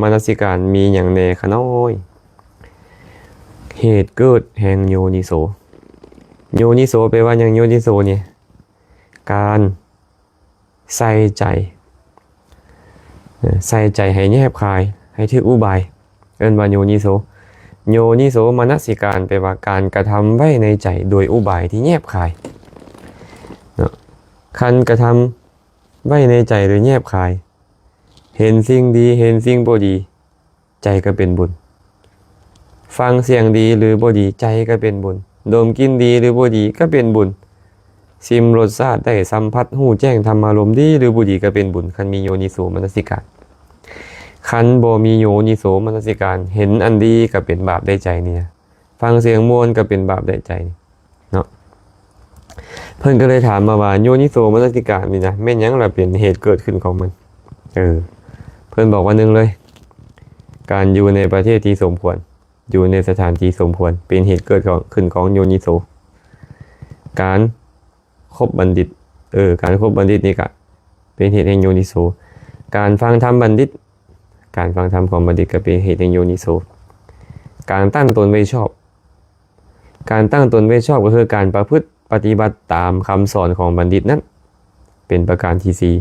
มนสิการมีอย่างแน่ขน้อยเหตุเกิดแห่งโยนิโสโยนิโสแปลว่าอย่างโยนิโสเนี่ยการใส่ใจให้แยบคายให้ถึกอุบายเอิ้นว่าโยนิโสมนสิการแปลว่าการกระทำไว้ในใจโดยอุบายที่แยบคายเนาะคันกระทำไว้ในใจโดยแยบคายเห็นสิ่งดีเห็นสิ่งบ่ดีใจก็เป็นบุญฟังเสียงดีหรือบ่ดีใจก็เป็นบุญดมกลิ่นดีหรือบ่ดีก็เป็นบุญชิมรสชาติได้สัมผัสหูแจ้งธรรมารมณ์ดีหรือบ่ดีก็เป็นบุญคันมีโยนิโสมนสิการคันบ่มีโยนิโสมนสิการเห็นอันดีก็เป็นบาปได้ใจเนี่ยฟังเสียงม่วนก็เป็นบาปได้ใจเนาะเพิ่นก็เลยถามมาว่าโยนิโสมนสิการนี่นะแม่นหยังล่ะเป็นเหตุเกิดขึ้นของมันเพิ่นบอกว่านึงเลยการอยู่ในประเทศที่สมควรอยู่ในสถานที่สมควรเป็นเหตุเกิดขึ้นของโยนิโสการคบบัณฑิตการคบบัณฑิตนี่ก็เป็นเหตุแห่งโยนิโสการฟังธรรมบัณฑิตการฟังธรรมของบัณฑิตก็เป็นเหตุแห่งโยนิโสการตั้งตนไว้ชอบการตั้งตนไว้ชอบก็คือการประพฤติปฏิบัติตามคำสอนของบัณฑิตนั้นเป็นประการที่สี่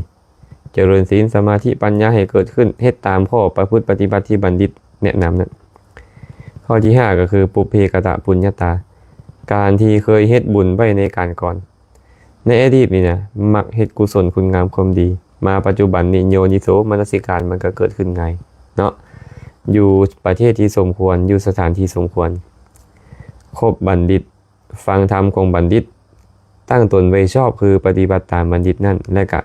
เจริญศีลสมาธิปัญญาให้เกิดขึ้นเฮ็ดตามข้อประพฤติปฏิบัติที่บัณฑิตแนะนำนั้นข้อที่5ก็คือปุเพกตปุญญาตาการที่เคยเฮ็ดบุญไว้ในการก่อนในอดีตนี่นะมักเฮ็ดกุศลคุณงามความดีมาปัจจุบันนี้โยนิโสมนสิการมันก็เกิดขึ้นไงเนาะอยู่ประเทศที่สมควรอยู่สถานที่สมควรคบบัณฑิตฟังธรรมของบัณฑิตตั้งตนไว้ชอบคือปฏิบัติตามบัณฑิตนั่นและก็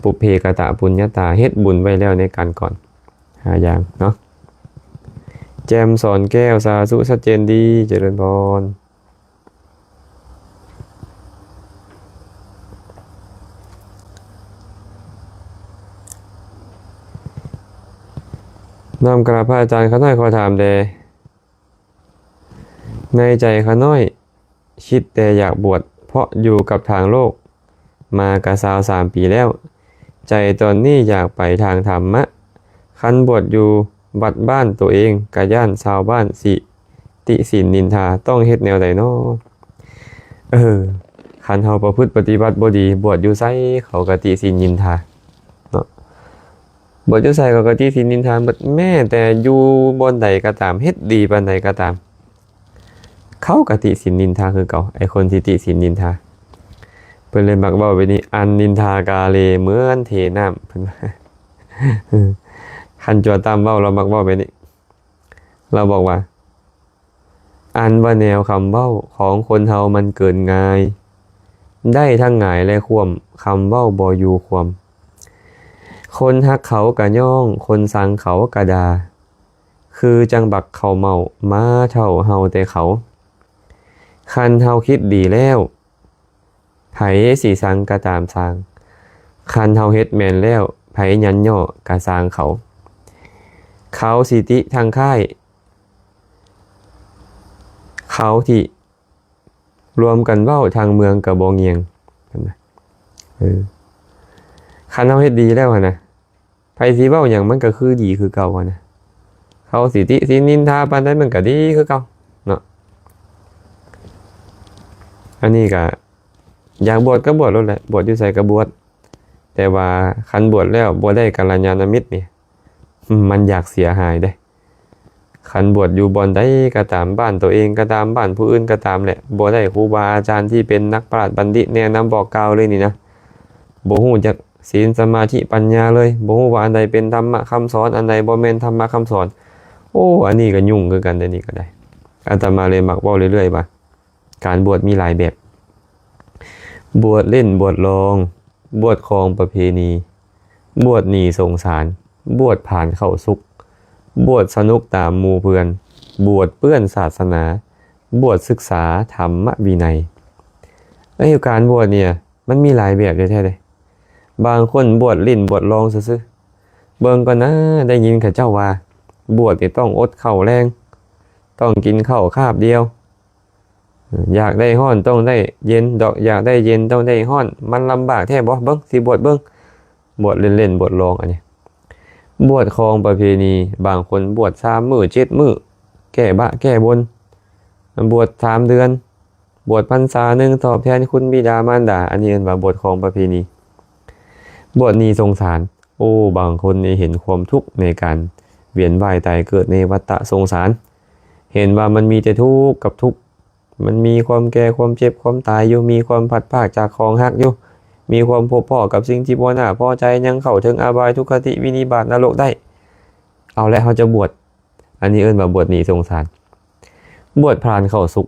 ปุเพกตปุญญาตาเฮ็ดบุญไว้แล้วในการก่อน5อย่างเนาะแจมสอนแก้วสาธุชัดเจนดีเจริญพรนำกราบพระอาจารย์ข้าน้อยขอถามแดในใจข้าน้อยคิดแต่อยากบวชเพราะอยู่กับทางโลกมากะ23 ปีแล้วใจตอนนี้อยากไปทางธรรมะคันบวชอยู่วัดบ้านตัวเองกะย่านชาวบ้านสิติสินนินทาต้องเฮ็ดแนวใดน้อคันเฮาประพฤติปฏิบัติบ่ดีบวชอยู่ไสเขาก็ติสินนินทาเนาะ บทอยู่ใส่ก็ที่สินนินทาบทแม่แต่อยู่บนใดก็ตามเฮ็ดดีปานใดก็ตามเขาก็ติสินนินทาคือเก่าไอ้คนที่ติสินนินทาเพิ่นเลยมักเว้าไปนี่อันนินทากาเลเหมือนเทน้ำเพิ่นว่าคันจัวตามเว้าเรามักเว้าไปนี่เราบอกว่าอันว่าแนวคำเว้าของคนเฮามันเกินง่ายได้ทั้งหงายและความคำเว้าบ่อยู่ความคนฮักเขากะย่องคนสังเขากะดาคือจังบักเขาเมามาเท่าเฮาแต่เขาคันเฮาคิดดีแล้วไผสิสังกะตามสร้างคันเฮาเฮ็ดแม่นแล้วไผยันย่อกะสร้างเขาเขาสิติทางค่ายเขาที่รวมกันเว้าทางเมืองกะบ่เงียงคันเฮาเฮ็ดดีแล้วนะไผสิเว้าหยังมันก็คือดีคือเก่านะเขาสิติสินินทาปานใดมันก็ดีคือเก่าเนาะอันนี้ก็อยากบวชก็บวชแล้วแหละบวชอยู่ไสก็บวชแต่ว่าคันบวชแล้วบ่ได้กัลยาณมิตรนี่มันอยากเสียหายเด้คันบวชอยู่บ่อนใดก็ตามบ้านตัวเองก็ตามบ้านผู้อื่นก็ตามแหละบ่ได้ครูบาอาจารย์ที่เป็นนักปราชญ์บัณฑิตแนะนำบอกกล่าวเลยนี่นะบ่ฮู้จักศีลสมาธิปัญญาเลยบ่ฮู้ว่าอันใดเป็นธรรมะคำสอนอันใดบ่แม่นธรรมะคำสอนโอ้อันนี้ก็ยุ่งคือกันแต่นี่ก็ได้อาตมาเลยมักเว้าเรื่อยๆว่าการบวชมีหลายแบบบวชเล่นบวชลองบวชครองประเพณีบวชหนีสงสารบวชผ่านเข้าสุขบวชสนุกตามหมู่เพื่อนบวชเปื้อนศาสนาบวชศึกษาธรรมวินัยการบวชเนี่ยมันมีหลายแบบแท้ๆเลยบางคนบวชลิ้นบวชลองซื่อๆเบิ่งก่อนนะได้ยินเขาเจ้าว่าบวชนี่ต้องอดข้าวแรงต้องกินข้าวคาบเดียวอยากได้ฮ้อนต้องได้เย็นดอกอยากได้เย็นต้องได้ฮ้อนมันลำบากแท้บ่เบิ่งสิบวชเบิ่งบวชเล่นๆบวชลองอันนี้บวชครองประเพณีบางคนบวช3 มื้อ7 มื้อแก้บะแก้บนบวช3 เดือนบวชพรรษาหนึ่งตอบแทนคุณบิดามารดาอันนี้เรียกว่าบวชครองประเพณีบวชหนีสงสารโอ้บางคนนี่เห็นความทุกข์ในการเวียนว่ายตายเกิดในวัฏสงสารเห็นว่ามันมีแต่ทุกข์กับทุกข์มันมีความแก่ความเจ็บความตายอยู่มีความพัดพรากจากของฮักอยู่มีความพบพ่อกับสิ่งที่บ่น่าพอใจยังเข้าถึงอบายทุกขติวินิบาตนรกได้เอาและเขาจะบวชอันนี้เอิ้นว่าบวชหนีสงสารบวชพรานเข้าสุข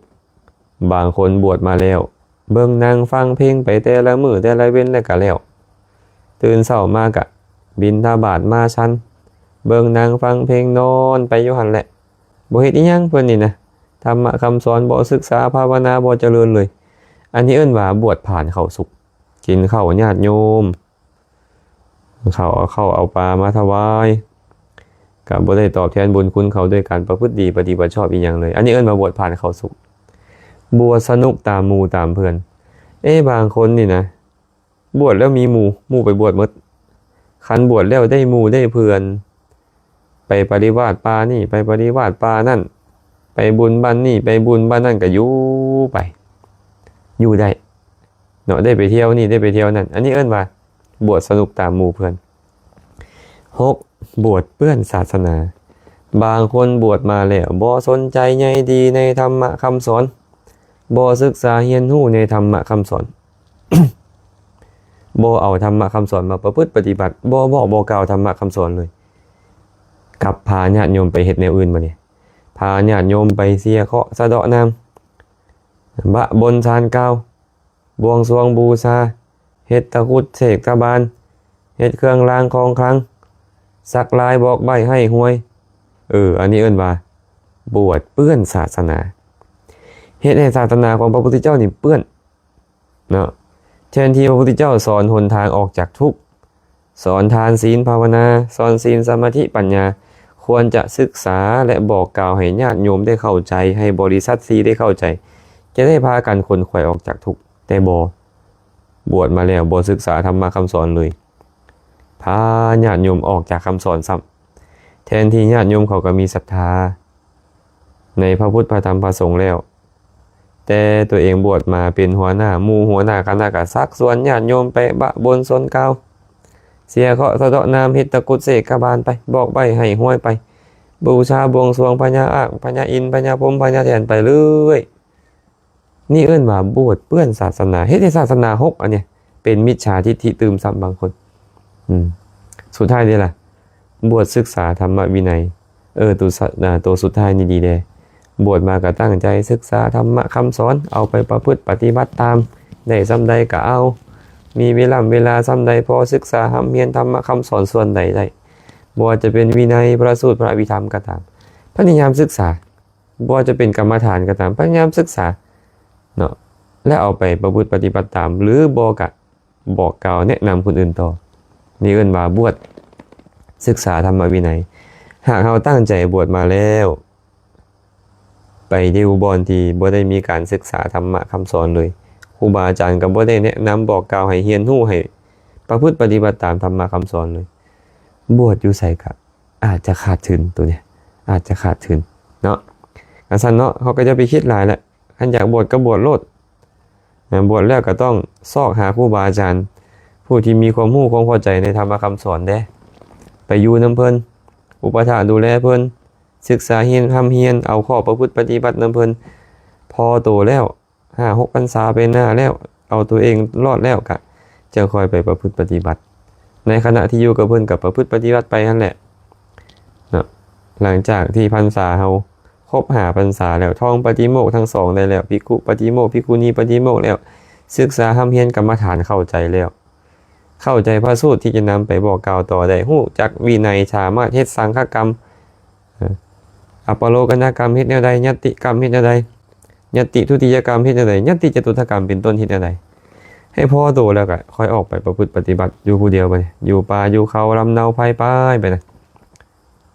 บางคนบวชมาแล้วเบิ่งนั่งฟังเพลงไปแต่ละมื้อแต่ละเว้นแล้วก็แล้วตื่นเช้ามากะบิณฑบาตมาชันเบิ่งนั่งฟังเพลงนอนไปอยู่หั่นแหละบ่เฮ็ดอีหยังเพิ่นนี่นะธรรมะคำสอนบ่ศึกษาภาวนาบ่เจริญเลยอันนี้เอิ้นว่าบวชผ่านเข้าสุขกินข้าวญาติโยมเขาเอาปลามาถวายก็บ่ได้ตอบแทนบุญคุณเขาด้วยการประพฤติดีปฏิบัติชอบอีหยังเลยอันนี้เอิ้นว่าบวชผ่านเข้าสุขบวชสนุกตามหมู่ตามเพื่อนบางคนนี่นะบวชแล้วมีหมู่ไปบวชหมดคันบวชแล้วได้หมู่ได้เพื่อนไปปฏิบัติปานี่ไปปฏิบัติปานั่นไปบุญบ้านนี่ไปบุญบ้านนั่นก็อยู่ได้เนาะได้ไปเที่ยวนี่ได้ไปเที่ยวนั่นอันนี้เอิ้นว่าบวชสนุกตามหมู่เพื่อน6บวชเปื้อนศาสนาบางคนบวชมาแล้วบ่สนใจใยดีในธรรมะคำสอนบ่ศึกษาเรียนรู้ในธรรมะคำสอน บ่เอาธรรมะคำสอนมาประพฤติปฏิบัติบ่บอกบ่กล่าวธรรมะคำสอนเลยกับพาญาติโยมไปเฮ็ดแนวอื่นมาเนี่ยพาญาติโยมไปเสียเคราะห์สะเดาะน้ำบะบนศาลเก่าบวงสรวงบูชาเฮ็ดตะกรุดเสกตะบานเฮ็ดเครื่องรางของขลังสักลายบอกใบ้ให้หวยอันนี้เอิ้นว่าบวชเปื้อนศาสนาเฮ็ดให้ศาสนาของพระพุทธเจ้านี่เปื้อนเนาะแทนที่พระพุทธเจ้าสอนหนทางออกจากทุกข์สอนทานศีลภาวนาสอนศีลสมาธิปัญญาควรจะศึกษาและบอกกล่าวให้ญาติโยมได้เข้าใจให้บริษัทซีได้เข้าใจจะได้พากันขนขวายออกจากทุกข์แต่บวชมาแล้วบ่ศึกษาธรรมะคำสอนเลยพาญาติโยมออกจากคำสอนซ้ำแทนที่ญาติโยมเขาก็มีศรัทธาในพระพุทธพระธรรมพระสงฆ์แล้วแต่ตัวเองบวชมาเป็นหัวหน้าหมู่หัวหน้าคณะก็ซักส่วนญาติโยมไปบะบนซนเก่า เสียเคราะห์สะเดาะน้ำเฮ็ดตะกรุดเสกกบาลไปบอกใบให้ห้วยไปบูชาบวงสรวงพญาอ้างพญาอินทร์พญาพรหมพญาแถนไปเรื่อยนี่เอิ้นว่าบวชเปื้อนศาสนาเฮ็ดให้ศาสนาหกอันเนี้ยเป็นมิจฉาทิฏฐิตื่มซ้ำบางคนสุดท้ายนี่ล่ะบวชศึกษาธรรมวินัยตัวสุดท้ายนี่ดีเด้บวชมาก็ตั้งใจศึกษาธรรมะคำสอนเอาไปประพฤติปฏิบัติตามได้ซ้ำใดก็เอามีเวลาซ้ำใดพอศึกษาหำเรียนธรรมะคำสอนส่วนใดได้บ่ว่าจะเป็นวินัยพระสูตรพระอภิธรรมก็ตามพยายามศึกษาบ่ว่าจะเป็นกรรมฐานก็ตามพยายามศึกษาเนาะและเอาไปประพฤติปฏิบัติตามหรือบ่ก็บอกกล่าวแนะนำคนอื่นต่อนี่เอิ้นว่าบวชศึกษาธรรมวินัยหากเราตั้งใจบวชมาแล้วไปดิวบอนที่บ่ได้มีการศึกษาธรรมะคำสอนเลยครูบาอาจารย์ก็บ่ได้แนะนำบอกกล่าวให้เรียนรู้ให้ประพฤติปฏิบัติตามธรรมะคำสอนเลยบวชอยู่ไสก็อาจจะขาดทุนตัวเนี้ยอาจจะขาดทุนเนาะกันซั่นเนาะเขาก็จะไปคิดหลายแหละคันอยากบวชก็บวชโลดบวชแล้วก็ต้องซอกหาครูบาอาจารย์ผู้ที่มีความรู้ความเข้าใจในธรรมะคำสอนเด้ไปอยู่นำเพิ่นอุปถัมภ์ดูแลเพิ่นศึกษาเรียนเอาข้อประพฤติปฏิบัตินำเพิ่นพอโตแล้ว5-6 พรรษาเป็นหน้าแล้วเอาตัวเองรอดแล้วก็จะค่อยไปประพฤติปฏิบัติในขณะที่อยู่กับเพิ่นกับประพฤติปฏิบัติไปนั่นแหละเนาะหลังจากที่พรรษาเฮาครบ5 พรรษาแล้วท่องปฏิโมกข์ทั้ง2ได้แล้วภิกขุปฏิโมกข์ภิกขุณีปฏิโมกข์แล้วศึกษาเรียนกรรมฐานเข้าใจแล้วเข้าใจพระสูตรที่จะนำไปบอกกล่าวต่อได้ฮู้จักวินัยสามารถเฮ็ดสังฆกรรมอัปโลกนกรรมเฮ็ดแนวใดญัตติกรรมเฮ็ดแนวใดญัตติทุติยกรรมเฮ็ดแนวใดญัตติจตุตกรรมเป็นต้นเฮ็ดแนวใดให้พ่อโตแล้วก็ค่อยออกไปประพฤติปฏิบัติอยู่ผู้เดียวไปอยู่ป่าอยู่เขาลำเนาไผไปนะ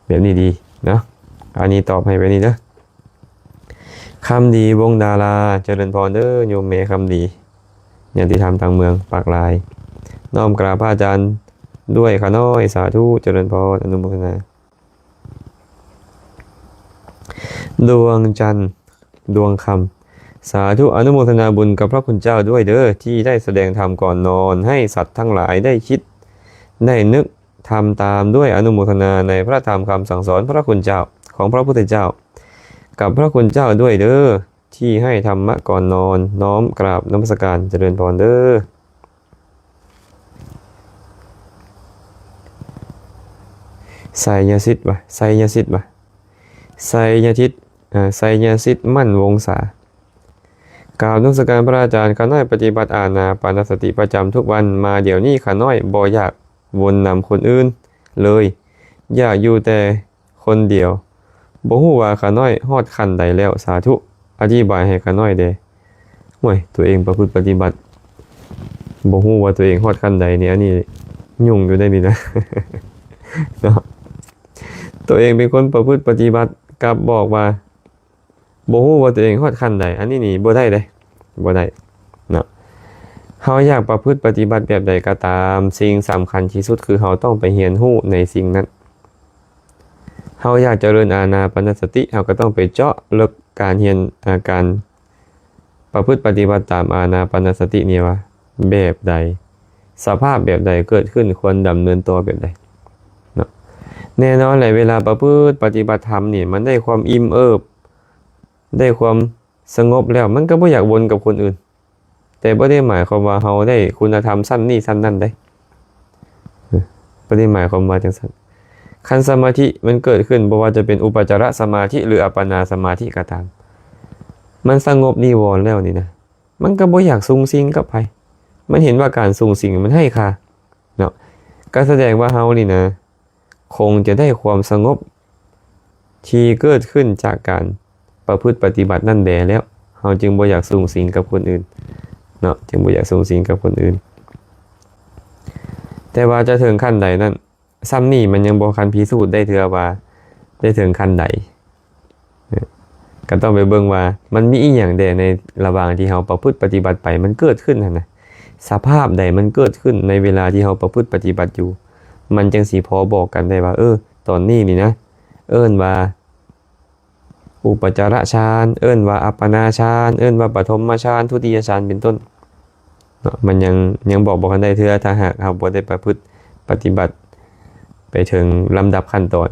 แบบนี้ดีเนาะอันนี้ตอบให้ไปนี่เด้อคำดีวงดาราเจริญพรเด้อโยมเมคำดีญาติธรรมทางเมืองปากลายน้อมกราบพระอาจารย์ด้วยขาน้อยสาธุเจริญพรอนุโมทนาดวงจันทร์ดวงคำสาธุอนุโมทนาบุญกับพระคุณเจ้าด้วยเด้อที่ได้แสดงธรรมก่อนนอนให้สัตว์ทั้งหลายได้คิดได้นึกทำตามด้วยอนุโมทนาในพระธรรมคำสั่งสอนพระคุณเจ้าของพระพุทธเจ้ากับพระคุณเจ้าด้วยเด้อที่ให้ธรรมะก่อนนอนน้อมกราบนมัสการเจริญพรเด้อไสยสิทธิ์ไสยสิทธิ์ไสยทิศไสยสิทธิ์มั่นวงศากล่าวนมัสการพระอาจารย์ข้าน้อยปฏิบัติอานาปานสติประจำทุกวันมาเดี๋ยวนี้ข้าน้อยบ่อยากวนนำคนอื่นเลยอยากอยู่แต่คนเดียวบ่ฮู้ว่าข้าน้อยฮอดขั้นใดแล้วสาธุอธิบายให้ข้าน้อยเด้โอ้ยตัวเองประพฤติปฏิบัติบ่ฮู้ว่าตัวเองฮอดขั้นใดเนี่ยอันนี้ยุ่งอยู่ได้นี่นะ เนาะตัวเองเป็นคนประพฤติปฏิบัติกับบอกว่าบ่ฮู้ว่าตัวเองฮอดขั้นใดอันนี้นี่บ่ได้เด้บ่ได้เนาะเฮาอยากประพฤติปฏิบัติแบบใดก็ตามสิ่งสำคัญที่สุดคือเฮาต้องไปเรียนรู้ในสิ่งนั้นเฮาอยากเจริญอานาปานสติเฮาก็ต้องไปเจาะลึกการเรียนการประพฤติปฏิบัติตามอานาปานสตินี่ว่าแบบใดสภาพแบบใดเกิดขึ้นควรดำเนินตัวแบบใดแน่นอนแหละเวลาประพฤติปฏิบัติธรรมนี่มันได้ความอิ่มเอิบได้ความสงบแล้วมันก็บ่อยากวนกับคนอื่นแต่บ่ได้หมายความว่าเฮาได้คุณธรรมสั้นนี่สั้นนั่นได้บ่ได้หมายความว่าจังซั่นคันสมาธิมันเกิดขึ้นบ่ว่าจะเป็นอุปจารสมาธิหรืออัปปนาสมาธิก็ตามมันสงบนิวรณ์แล้วนี่นะมันก็บ่อยากสุงสิงกับไผมันเห็นว่าการสุงสิงมันให้ค่าเนาะก็แสดงว่าเฮานี่นะคงจะได้ความสงบที่เกิดขึ้นจากการประพฤติปฏิบัตินั่นแหละแล้วเฮาจึงบ่อยากสุงสิงกับคนอื่นเนาะจึงบ่อยากสุงสิงกับคนอื่นแต่ว่าจะถึงขั้นใดนั้นซ้ำนี่มันยังบ่คันพิสูจน์ได้เทื่อว่าได้ถึงขั้นใดก็ต้องไปเบิ่งว่ามันมีอีหยังใดในระหว่างที่เฮาประพฤติปฏิบัติไปมันเกิดขึ้นนั่นน่ะสภาพใดมันเกิดขึ้นในเวลาที่เฮาประพฤติปฏิบัติอยู่มันจังสิพอบอกกันได้ว่าตอนนี้นี่นะเอิ้นว่าอุปจารฌานเอิ้นว่าอัปปนาฌานเอิ้นว่าปฐมฌานทุติยฌานเป็นต้นเนาะมันยังบอกกันได้เทื่อถ้าหากเฮาบ่ได้ประพฤติ ปฏิบัติไปถึงลำดับขั้นตอน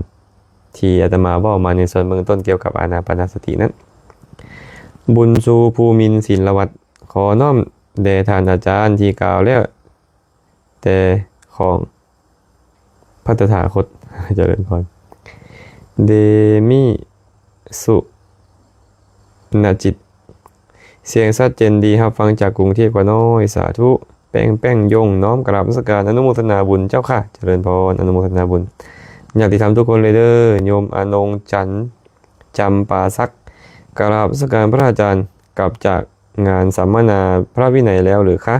ที่อาตมาบอกมาในส่วนเบื้องต้นเกี่ยวกับอานาปานสตินั้นบุญสู่ภูมินทร์ศิลวัตรขอน้อมแด่ท่านอาจารย์ที่กล่าวแล้วแต่ของพระตถาคตเจริญพรเดมิสุนจิตเสียงชัดเจนดีครับฟังจากกรุงเทพกว่าน้อยสาธุแป้งยงน้อมกราบนมัสการอนุโมทนาบุญเจ้าค่ะเจริญพรอนุโมทนาบุญอยากติดตามทุกคนเลยเด้อโยมอนงจันจำปาซักกราบนมัสการพระอาจารย์กลับจากงานสัมมนาพระวินัยแล้วหรือคะ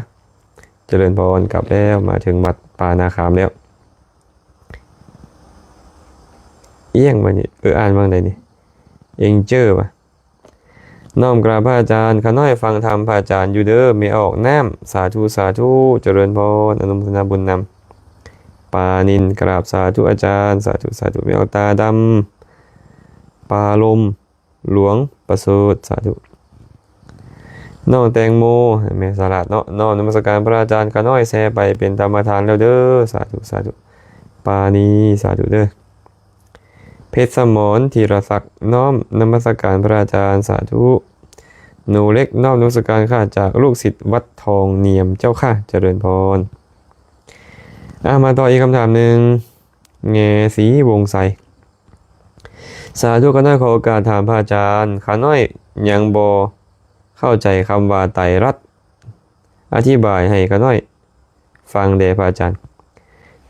เจริญพรกลับแล้วมาถึงวัดปานาคามแล้วเอี้ยงมานี่อ่านบ้างได้นี่เองเจอปะน้อมกราบพระอาจารย์ข้าน้อยฟังธรรมพระอาจารย์อยู่เด้อไม่ออกน้ำสาธุสาธุเจริญพรอนุโมทนาบุญนำปานินกราบสาธุอาจารย์สาธุสาธุไม่ออกตาดำปาลมหลวงประเสริฐสาธุน้องแตงโมแม่สลัดเนาะน้อมนมัสการพระอาจารย์ข้าน้อยแซ่ไปเป็นธรรมทานแล้วเด้อสาธุสาธุปานีสาธุเด้อเพชรสมรธีรศักดิ์น้อมนมัสการพระอาจารย์สาธุหนูเล็กน้อมนมัสการข้าจากลูกศิษย์วัดทองเนียมเจ้าค่ะเจริญพรมาต่ออีกคำถามหนึ่งแง่สีวงใสสาธุข้าน้อยขอโอกาสถามพระอาจารย์ข้าน้อยยังบ่เข้าใจคำว่าไตรรัตน์อธิบายให้ข้าน้อยฟังเดชพระอาจารย์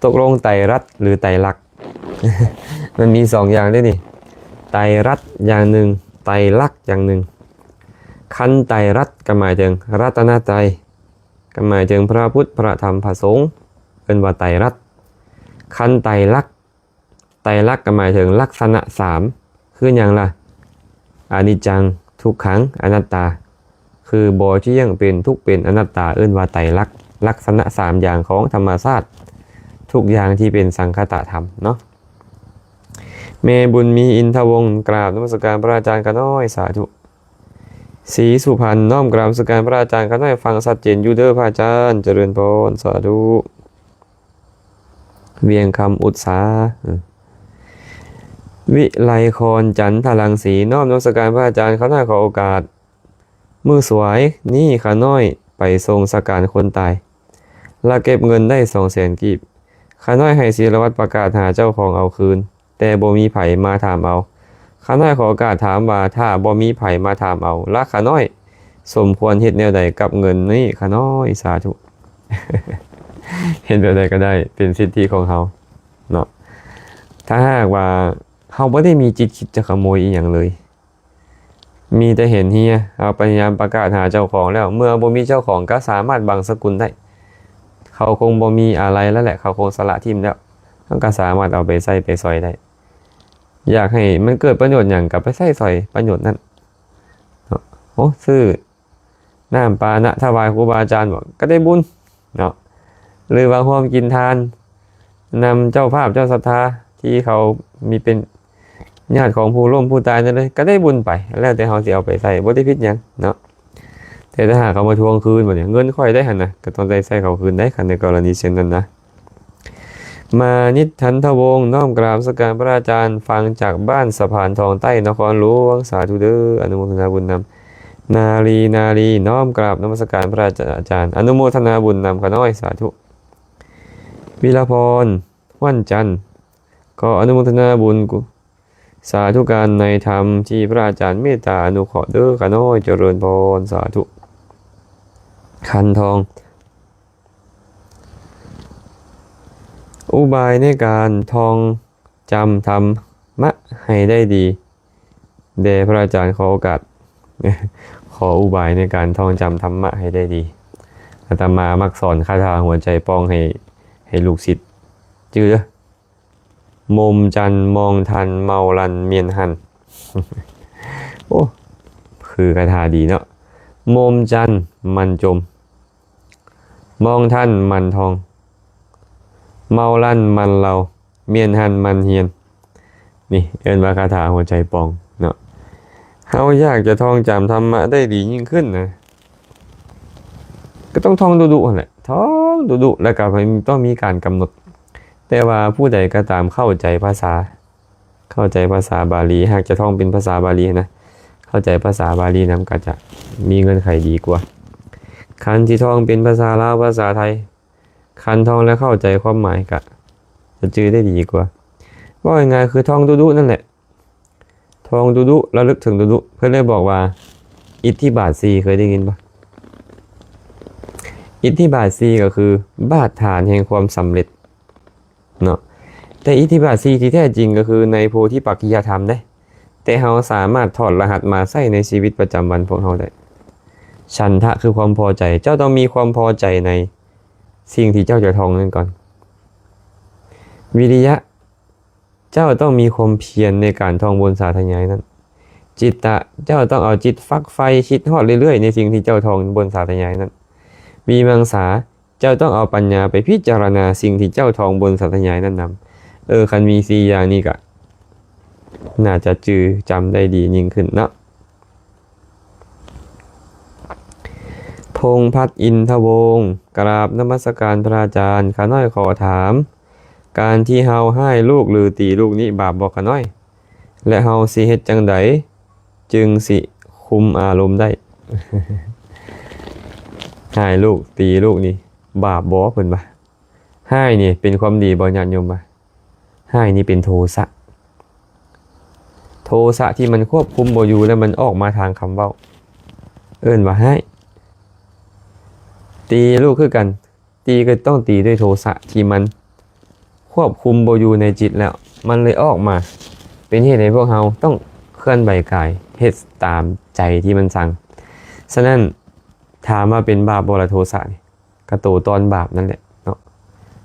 ตกลงไตรรัตน์หรือไตรลักษณ์ มันมี2อย่างด้วยนี่ไตรรัตน์อย่างหนึ่งไตรลักษณ์อย่างหนึ่งคันไตรรัตน์ก็หมายถึงรัตนตรัยก็หมายถึงพระพุทธพระธรรมพระสงฆ์เป็นว่าไตรรัตน์คันไตรลักษณ์ไตรลักษณ์ก็หมายถึงลักษณะ3คืออย่างละอนิจจังทุกขังอนัตตาคือบ่เที่ยงเป็นทุกเป็นอนัตตาเอิ้นว่าไตรลักษณ์ลักษณะ3อย่างของธรรมชาติทุกอย่างที่เป็นสังคตธรรมเนาะเมบุญมีอินทวงศ์กราบนมัสการพระอาจารย์ข้าน้อยสาธุศรีสุพรรณน้อมกราบนมัสการพระอาจารย์ข้าน้อยฟังชัดเจนอยู่เด้อพระอาจารย์เจริญพรสาธุเวียงคำอุตสาวิไลครจันทรังสีน้อมนมัสการพระอาจารย์ข้าน้อยขอโอกาสมือสวยนี่ข้าน้อยไปทรงสักการคนตายและเก็บเงินได้200,000 กีบข้าน้อยให้ศิลวัตรประกาศหาเจ้าของเอาคืนแต่บ่มีไผมาถามเอาข้าน้อยขอโอกาสถามว่าถ้าบ่มีไผมาถามเอาละข้าน้อยสมควรเฮ็ดแนวใดกับเงินนี้ข้าน้อยสาธุ เห็นแบบใดก็ได้เป็นสิทธิของเขาเนาะถ้าหากว่าเขาไม่ได้มีจิตคิดจะขโมยอีกอย่างเลยมีแต่เห็นเฮียเอาพยายามประกาศหาเจ้าของแล้วเมื่อบ่มีเจ้าของก็สามารถบังสกุลได้เขาคงบ่มีอะไรแล้วแหละเขาคงสละทิมแล้วเขาก็สามารถเอาไปใส่ไปซอยได้อยากให้มันเกิดประโยชน์อย่างกับไปใส่ซอยประโยชน์นั้นโอ้ซื้อน้ำปานะถวายครูบาอาจารย์บอกก็ได้บุญเนาะหรือว่าร่วมกินทานนำเจ้าภาพเจ้าศรัทธาที่เขามีเป็นญาติของผู้ร่วมผู้ตายนั่นเลยก็ได้บุญไปแล้วแต่เขาสิเอาไปใส่บ่ได้ผิดหยังเนาะแต่ถ้าหากเขามาทวงคืนบ่เนี่ยเงินค่อยได้หั่นนะก็ต้องได้ใส่เขาคืนได้คันในกรณีเช่นนั้นนะมานิทันทวงศ์น้อมกราบนมัสการพระอาจารย์ฟังจากบ้านสะพานทองใต้นครหลวงสาธุเด้ออนุโมทนาบุญนำนาลีน้อมกราบนมัสการพระอาจารย์อนุโมทนาบุญนำข้าน้อยสาธุวิรพรวันจันทร์ก็อนุโมทนาบุญกุสาธุการในธรรมที่พระอาจารย์เมตตาอนุเคราะห์เด้อข้าน้อยเจริญพรสาธุคันทองอุบายในการท่องจำธรรมะให้ได้ดีแด่พระอาจารย์ขอโอกาส ขออุบายในการท่องจำธรรมะให้ได้ดีอาตมามักสอนคาถาหัวใจป้องให้ลูกศิษย์จื้อมมจันมองทันเมาลันเมียนหัน โอ้คือคาถาดีเนาะมมจันมันจมมองท่านมันทองเมาลั่นมันเราเมียนหันมันเฮียนนี่เอิ้นว่าคาถาหัวใจปองเนาะเขาอยากจะท่องจำธรรมะได้ดียิ่งขึ้นนะก็ต้องท่องดุๆแหละท่องดุๆแล้วก็ต้องมีการกำหนด แต่ว่าผู้ใดก็ตามเข้าใจภาษาบาลีหากจะท่องเป็นภาษาบาลีนะเข้าใจภาษาบาลีนำก็จะมีเงื่อนไขดีกว่าคันที่ท่องเป็นภาษาลาวภาษาไทยคันท่องแล้วเข้าใจความหมายก็จะจื้อได้ดีกว่าว่าง่ายๆคือท่องดุๆนั่นแหละท่องดุๆระลึกถึงดุๆเพื่อนเลยบอกว่าอิทธิบาท4เคยได้ยินปะอิทธิบาท4ก็คือบาทฐานแห่งความสำเร็จเนาะแต่อิทธิบาท4ที่แท้จริงก็คือในโพธิปักขิยธรรมได้แต่เราสามารถถอดรหัสมาใส่ในชีวิตประจำวันพวกเราได้ฉันทะคือความพอใจเจ้าต้องมีความพอใจในสิ่งที่เจ้าจะท่องนั่นก่อนวิริยะเจ้าต้องมีความเพียรในการท่องบนสาธยายนั้นจิตตะเจ้าต้องเอาจิตฟักไฟคิดฮอดเรื่อยๆในสิ่งที่เจ้าท่องบนสาธยายนั้นวิมังสาเจ้าต้องเอาปัญญาไปพิจารณาสิ่งที่เจ้าท่องบนสาธยายนั้นนำคันมี4อย่างนี้ก็น่าจะจือจำได้ดียิ่งขึ้นเนาะพงษ์พัฒน์อินทวงศ์กราบนมัสการพระอาจารย์ข้าน้อยขอถามการที่เฮาให้ลูกหรือตีลูกนี้บาปบ่ข้าน้อยและเฮาสิเฮ็ดจังไดจึงสิคุมอารมณ์ได้ ให้ลูกตีลูกนี่บาปบ่เพิ่นบ่ให้นี่เป็นความดีบ่ญาติโยมบ่ให้นี่เป็นโทสะที่มันควบคุมบ่อยู่แล้วมันออกมาทางคำเว้าเอิ้นว่าให้ตีลูกคือกันตีก็ต้องตีด้วยโทสะที่มันควบคุมบ่อยู่ในจิตแล้วมันเลยออกมาเป็นเหตุให้พวกเราต้องเคลื่อนไหวกายเฮ็ดตามใจที่มันสั่งฉะนั้นถามว่าเป็นบาปบ่ล่ะโทสะนี่ก็โตตอนบาปนั่นแหละเนาะ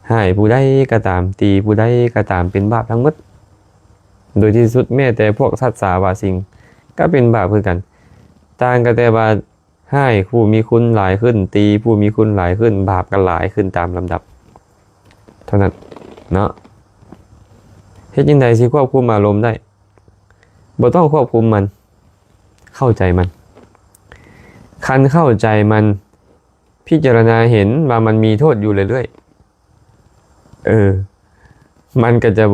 ให้ผู้ใดก็ตามตีผู้ใดก็ตามเป็นบาปทั้งหมดโดยที่สุดแม้แต่พวกสัตว์สาวาสิ่งก็เป็นบาปคือกันต่างกันแต่ว่าให้ผู้มีคุณหลายขึ้นตีผู้มีคุณหลายขึ้นบาปก็หลายขึ้นตามลำดับเท่านั้นเนาะเฮ็ดจังไดสิควบคุมอารมณ์ได้บ่ต้องควบคุมมันเข้าใจมันคันเข้าใจมันพิจารณาเห็นว่ามันมีโทษอยู่เรื่อยๆมันก็จะ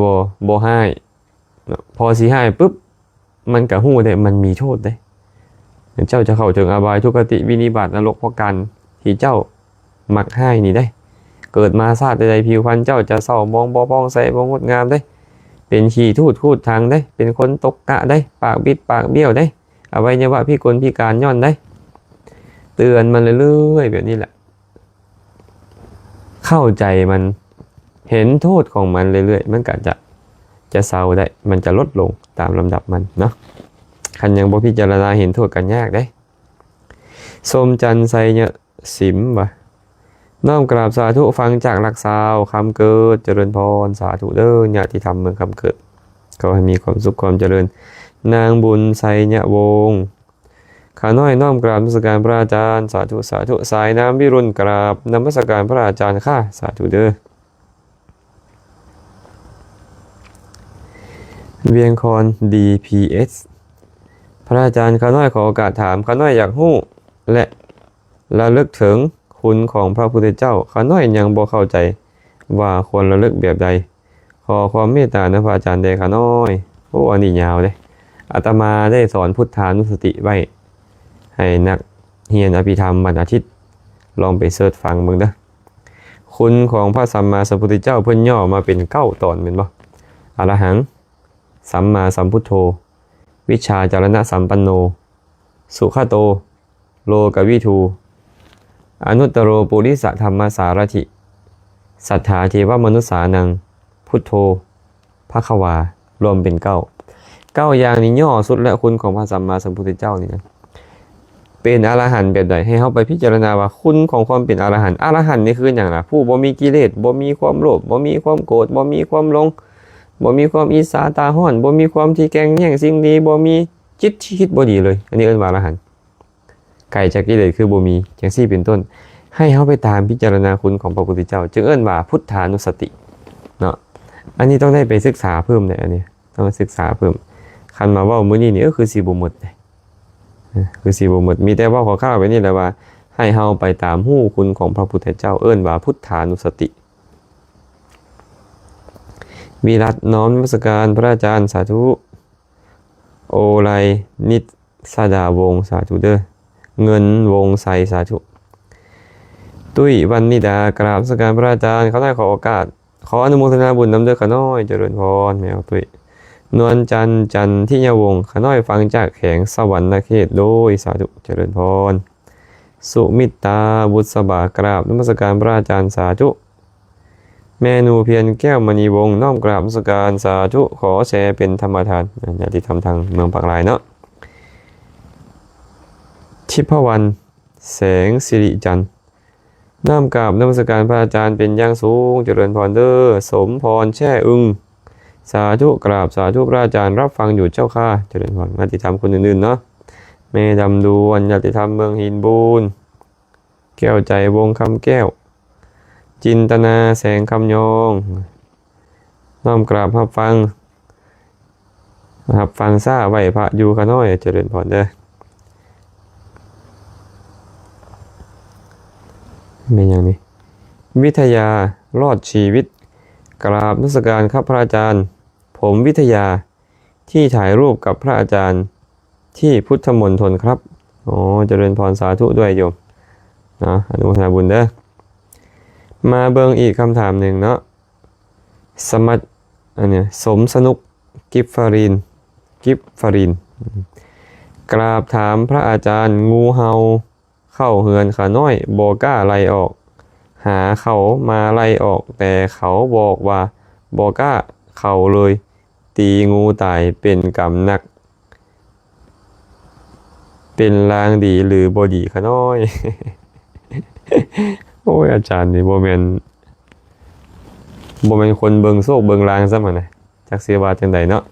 บ่ให้พอสิให้ปุ๊บมันก็ฮู้ได้มันมีโทษได้เจ้าจะเข้าถึงอบายทุกขติวินิบาตนรกเพราะกันที่เจ้ามักให้นี่ได้เกิดมาชาติใดผิวพรรณเจ้าจะเศร้ามองบ่ป้องใสบ่งดงามได้เป็นขี้ทูดคูดทางได้เป็นคนตกกะได้ปากบิดปากเบี้ยวได้อวัยวะพิกลพิการย้อนได้เตือนมันเรื่อยๆแบบนี้แหละเข้าใจมันเห็นโทษของมันเรื่อยๆมันก็จะเศร้าได้มันจะลดลงตามลำดับมันเนาะคันยังบ่พิจารณาเห็นโทษกันยากได้สมจันทร์ไซเนี่ยสิมวะน้อมกราบสาธุฟังจากหลักสาวคำเกิดเจริญพรสาธุเด้อญาติธรรมเมืองคำเกิดขอให้มีความสุขความเจริญนางบุญไซเนี่ยวงข้าน้อยน้อมกราบนมัสการพระอาจารย์สาธุสาธุสายน้ำวิรุณกราบนมัสการพระอาจารย์ค่ะสาธุเด้อเวียงคอน DPS พระอาจารย์ข้าน้อยขอโอกาสถามข้าน้อยอยากรู้และระลึกถึงคุณของพระพุทธเจ้าข้าน้อยยังบ่เข้าใจว่าควรระลึกแบบใดขอความเมตตานะพระอาจารย์เด้ข้าน้อยอันนี้ยาวเลยอาตมาได้สอนพุทธานุสติไว้ให้นักเรียนอภิธรรมวันอาทิตย์ลองไปเสิร์ชฟังมึงเด้อคุณของพระสัมมาสัมพุทธเจ้าเพิ่นย่อมาเป็น9ตอนแม่นบ่อรหังสัมมาสัมพุทโธวิชชาจารณะสัมปันโนสุขโตโลกวิทูอนุตตโรปุริสธรรมสารถิสัทธาเทวมนุษสานังพุทโธภควารวมเป็น9อย่างนี้ย่อสุดและคุณของพระสัมมาสัมพุทธเจ้านี่นะเป็นอรหันต์แบบใดให้เฮาไปพิจารณาว่าคุณของความเป็นอรหันต์นี่คือหยังล่ะผู้บ่มีกิเลสบ่มีความโลภบ่มีความโกรธบ่มีความหลงบ่มีความอิจฉาตาห้อนบ่มีความที่แกล้งแย่งสิ่งดีบ่มีจิตที่คิดบ่ดีเลยอันนี้เอิ้นว่าอรหันต์ไกลจากกิเลสคือบ่มีจังซี่เป็นต้นให้เฮาไปตามพิจารณาคุณของพระพุทธเจ้าจึงเอิ้นว่าพุทธานุสติเนาะอันนี้ต้องได้ไปศึกษาเพิ่มเนี่ยอันนี้ต้องศึกษาเพิ่มคันมาเว้ามื้อนี้นี่ก็คือสิบ่หมดคือสิบ่หมดมีแต่ว่าขอข้าวไว้นี่แหละว่าให้เฮาไปตามฮู้คุณของพระพุทธเจ้าเอิ้นว่าพุทธานุสติ วิรัตน้อมนมัสการพระอาจารย์สาธุโอไลนิสดาวงศ์สาธุเด้อเงินวงใสสาธุตุ้ยวันนิดากราบนมัสการพระอาจารย์เขาได้ขอโอกาสขออนุโมทนาบุญนำเด้อขน้อยเจริญพรแมวตุ้ยนวลจันทร์จันทิยวงศ์ขน้อยฟังจากแขงสวรรค์เขตโดยสาธุเจริญพรสุมิตาบุษบากราบนมัสการพระอาจารย์สาธุเมนูเพียรแก้วมณีวงศ์น้อมกราบนมัสการสาธุขอแชร์เป็นธรรมทานญาติธรรมทางเมืองปากลายเนาะทิพวรรณแสงสิริจันทร์น้อมกราบนมัสการพระอาจารย์เป็นอย่างสูงเจริญพรเด้อสมพรแช่อึงสาธุกราบสาธุพระอาจารย์รับฟังอยู่เจ้าค่ะเจริญพรญาติธรรมคนอื่นๆเนาะเมดำดวนญาติธรรมเมืองหินบูนแก้วใจวงคำแก้วจินตนาแสงคำยองน้อมกราบรับฟังซ่าไหวพระอยู่ขน้อยเจริญพรเด้อเป็นอย่างนี้วิทยารอดชีวิตกราบนมัสการครับพระอาจารย์ผมวิทยาที่ถ่ายรูปกับพระอาจารย์ที่พุทธมณฑลครับอ๋อเจริญพรสาธุด้วยโยมนะอนุโมทนาบุญเด้อมาเบิ่งอีกคำถามหนึ่งเนาะสมัติอันเนี้ยสมสนุกกิฟฟารินกราบถามพระอาจารย์งูเห่าเข้าเฮือนขาน้อยโบก้าไล่ออกหาเขามาไล่ออกแต่เขาบอกว่าโบก้าเขาเลยตีงูตายเป็นกรรมหนักเป็นลางดีหรือบดีขาน้อย โอ้ยอาจารย์นี่โบแมนคนเบิงโซกเบิงลางซะมันนะจากเสียบาจังใดเนาะ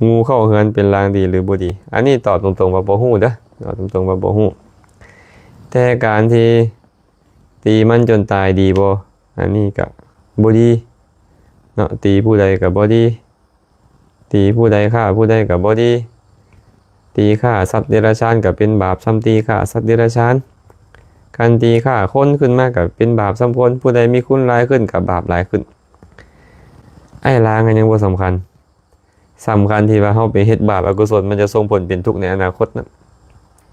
งูเข้าเฮือนเป็นลางดีหรือบดีอันนี้ตอบตรงๆว่าบ่ฮู้เด้อตอบตรงๆว่าบ่ฮู้แต่การที่ตีมันจนตายดีบ่อันนี้ก็บ่ดีเนาะตีผู้ใดก็บ่ดีตีผู้ใดฆ่าผู้ใดก็บ่ดีตีฆ่าสัตว์เดรัจฉานก็เป็นบาปซ้ำตีฆ่าสัตว์เดรัจฉานการตีฆ่าคนขึ้นมาก็เป็นบาปซ้ำคนผู้ใดมีคุณหลายขึ้นก็บาปหลายขึ้นไอ้ล้างกันยังบ่สำคัญที่ว่าเฮาไปเฮ็ดบาปอกุศลมันจะส่งผลเป็นทุกข์ในอนาคตนะ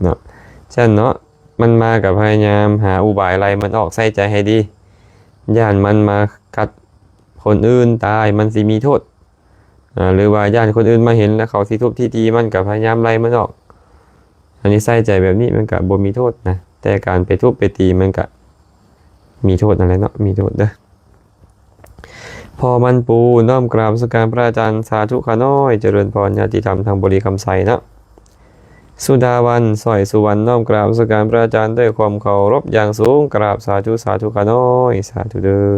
เนาะฉะนั้นเนาะมันมากับพยายามหาอุบายอะไรมันออกใส่ใจให้ดีย่านมันมากัดคนอื่นตายมันสิมีโทษหรือว่าย่านคนอื่นมาเห็นแล้วเขาสิทุบที่ตีมันกับพยายามไล่มันออกอันนี้ใส่ใจแบบนี้มันก็บ่มีโทษนะแต่การไปทุบไปตีมันก็มีโทษอะไรเนาะมีโทษเด้อพอมันปูน้อมกราบนมัสการพระอาจารย์สาธุขาน้อยเจริญพรญาติธรรมทางบริคำไสเนาะสุดาวันสอยสุวรรณน้อมกราบนมัสการพระอาจารย์ด้วยความเคารพอย่างสูงกราบสาธุขาน้อยสาธุเด้อ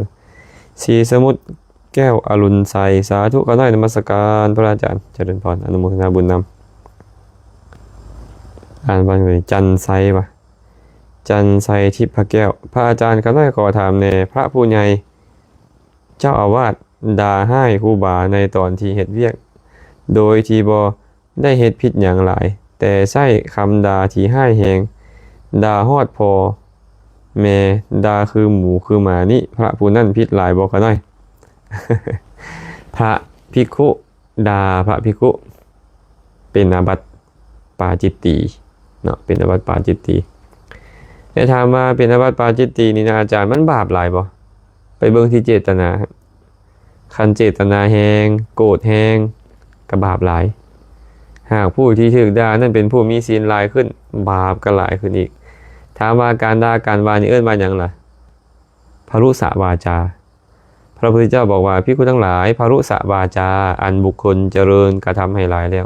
สีสมุทรแก้วอรุณไสสาธุขาน้อยนมัสการพระอาจารย์เจริญพรอนุโมทนาบุญนำอ่านบ้างเลยจันไซปะจันไซทิพย์แก้วพระอาจารย์ขาน้อยขอถามในพระผู้ใหญ่เจ้าอาวาสด่าให้ครูบาในตอนที่เฮ็ดเวียกโดยที่บ่ได้เฮ็ดผิดอย่างหลายแต่ใช้คำด่าที่ให้แหงด่าฮอดพอแม่ด่าคือหมูคือหมานี่พระผู้นั้นผิดหลายบ่คะน้อย พระภิกขุด่าพระภิกขุเป็นอาบัติปาจิตตีเนาะเป็นอาบัติปาจิตตีแต่ถามว่าเป็นอาบัติปาจิตตีนี่นะอาจารย์มันบาปหลายบ่ไปเบิ่งที่เจตนาคันเจตนาแหงโกรธแหงก็บาปหลายหากผู้ที่ถูกด่านั่นเป็นผู้มีศีลหลายขึ้นบาปก็หลายขึ้นอีกถามว่าการด่าการวานี่เอิ้นว่าหยังล่ะพรุสวาจาพระพุทธเจ้าบอกว่าภิกขุทั้งหลายพรุสวาจาอันบุคคลเจริญกระทำให้หลายแล้ว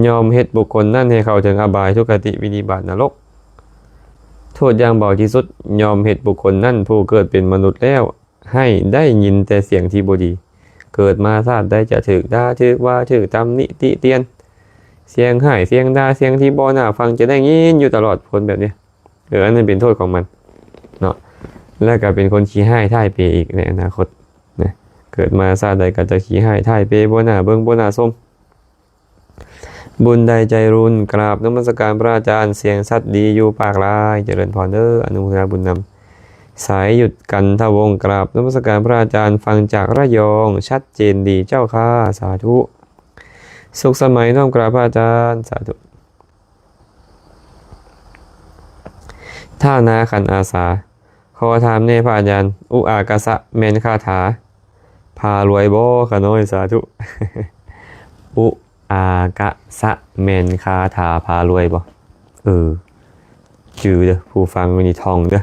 ยอมเฮ็ดบุคคลนั่นให้เข้าถึงอบายทุกขติวินิบาตนรกโทษอย่างเบาที่สุดยอมเฮ็ดบุคคลนั่นผู้เกิดเป็นมนุษย์แล้วให้ได้ยินแต่เสียงที่บ่ดีเกิดมาชาติใดจะถูกด่าถูกว่าถูกตำหนิติเตียนเสียงให้เสียงด่าเสียงที่บ่น่าฟังจะได้ยินอยู่ตลอดผลแบบนี้อันนั้นเป็นโทษของมันเนาะและก็เป็นคนขี้ให้ท่ายเปอีกในอนาคตนะเกิดมาชาติใดก็จะขี้ให้ท่ายเปบ่น่าเบิ่งบ่น่าส้มบุญใดใจรุนกราบนมัสการพระอาจารย์เสียงสัตว์ดีอยู่ปากลายเจริญพรเด้ออนุโมทนาบุญนำ สายหยุดกันทวงศ์กราบนมัสการพระอาจารย์ฟังจากระยองชัดเจนดีเจ้าค่ะสาธุสุขสมัยน้อมกราบพระอาจารย์สาธุท่านาขันอาสาขอถามเนพระอาจารย์อุอากาสะเมนคาถาพารวยบ่ขน้อยสาธุ อุอากาสะเมนคาถาพารวยบ่จือเด้อผู้ฟังวันนี้ทองเด้อ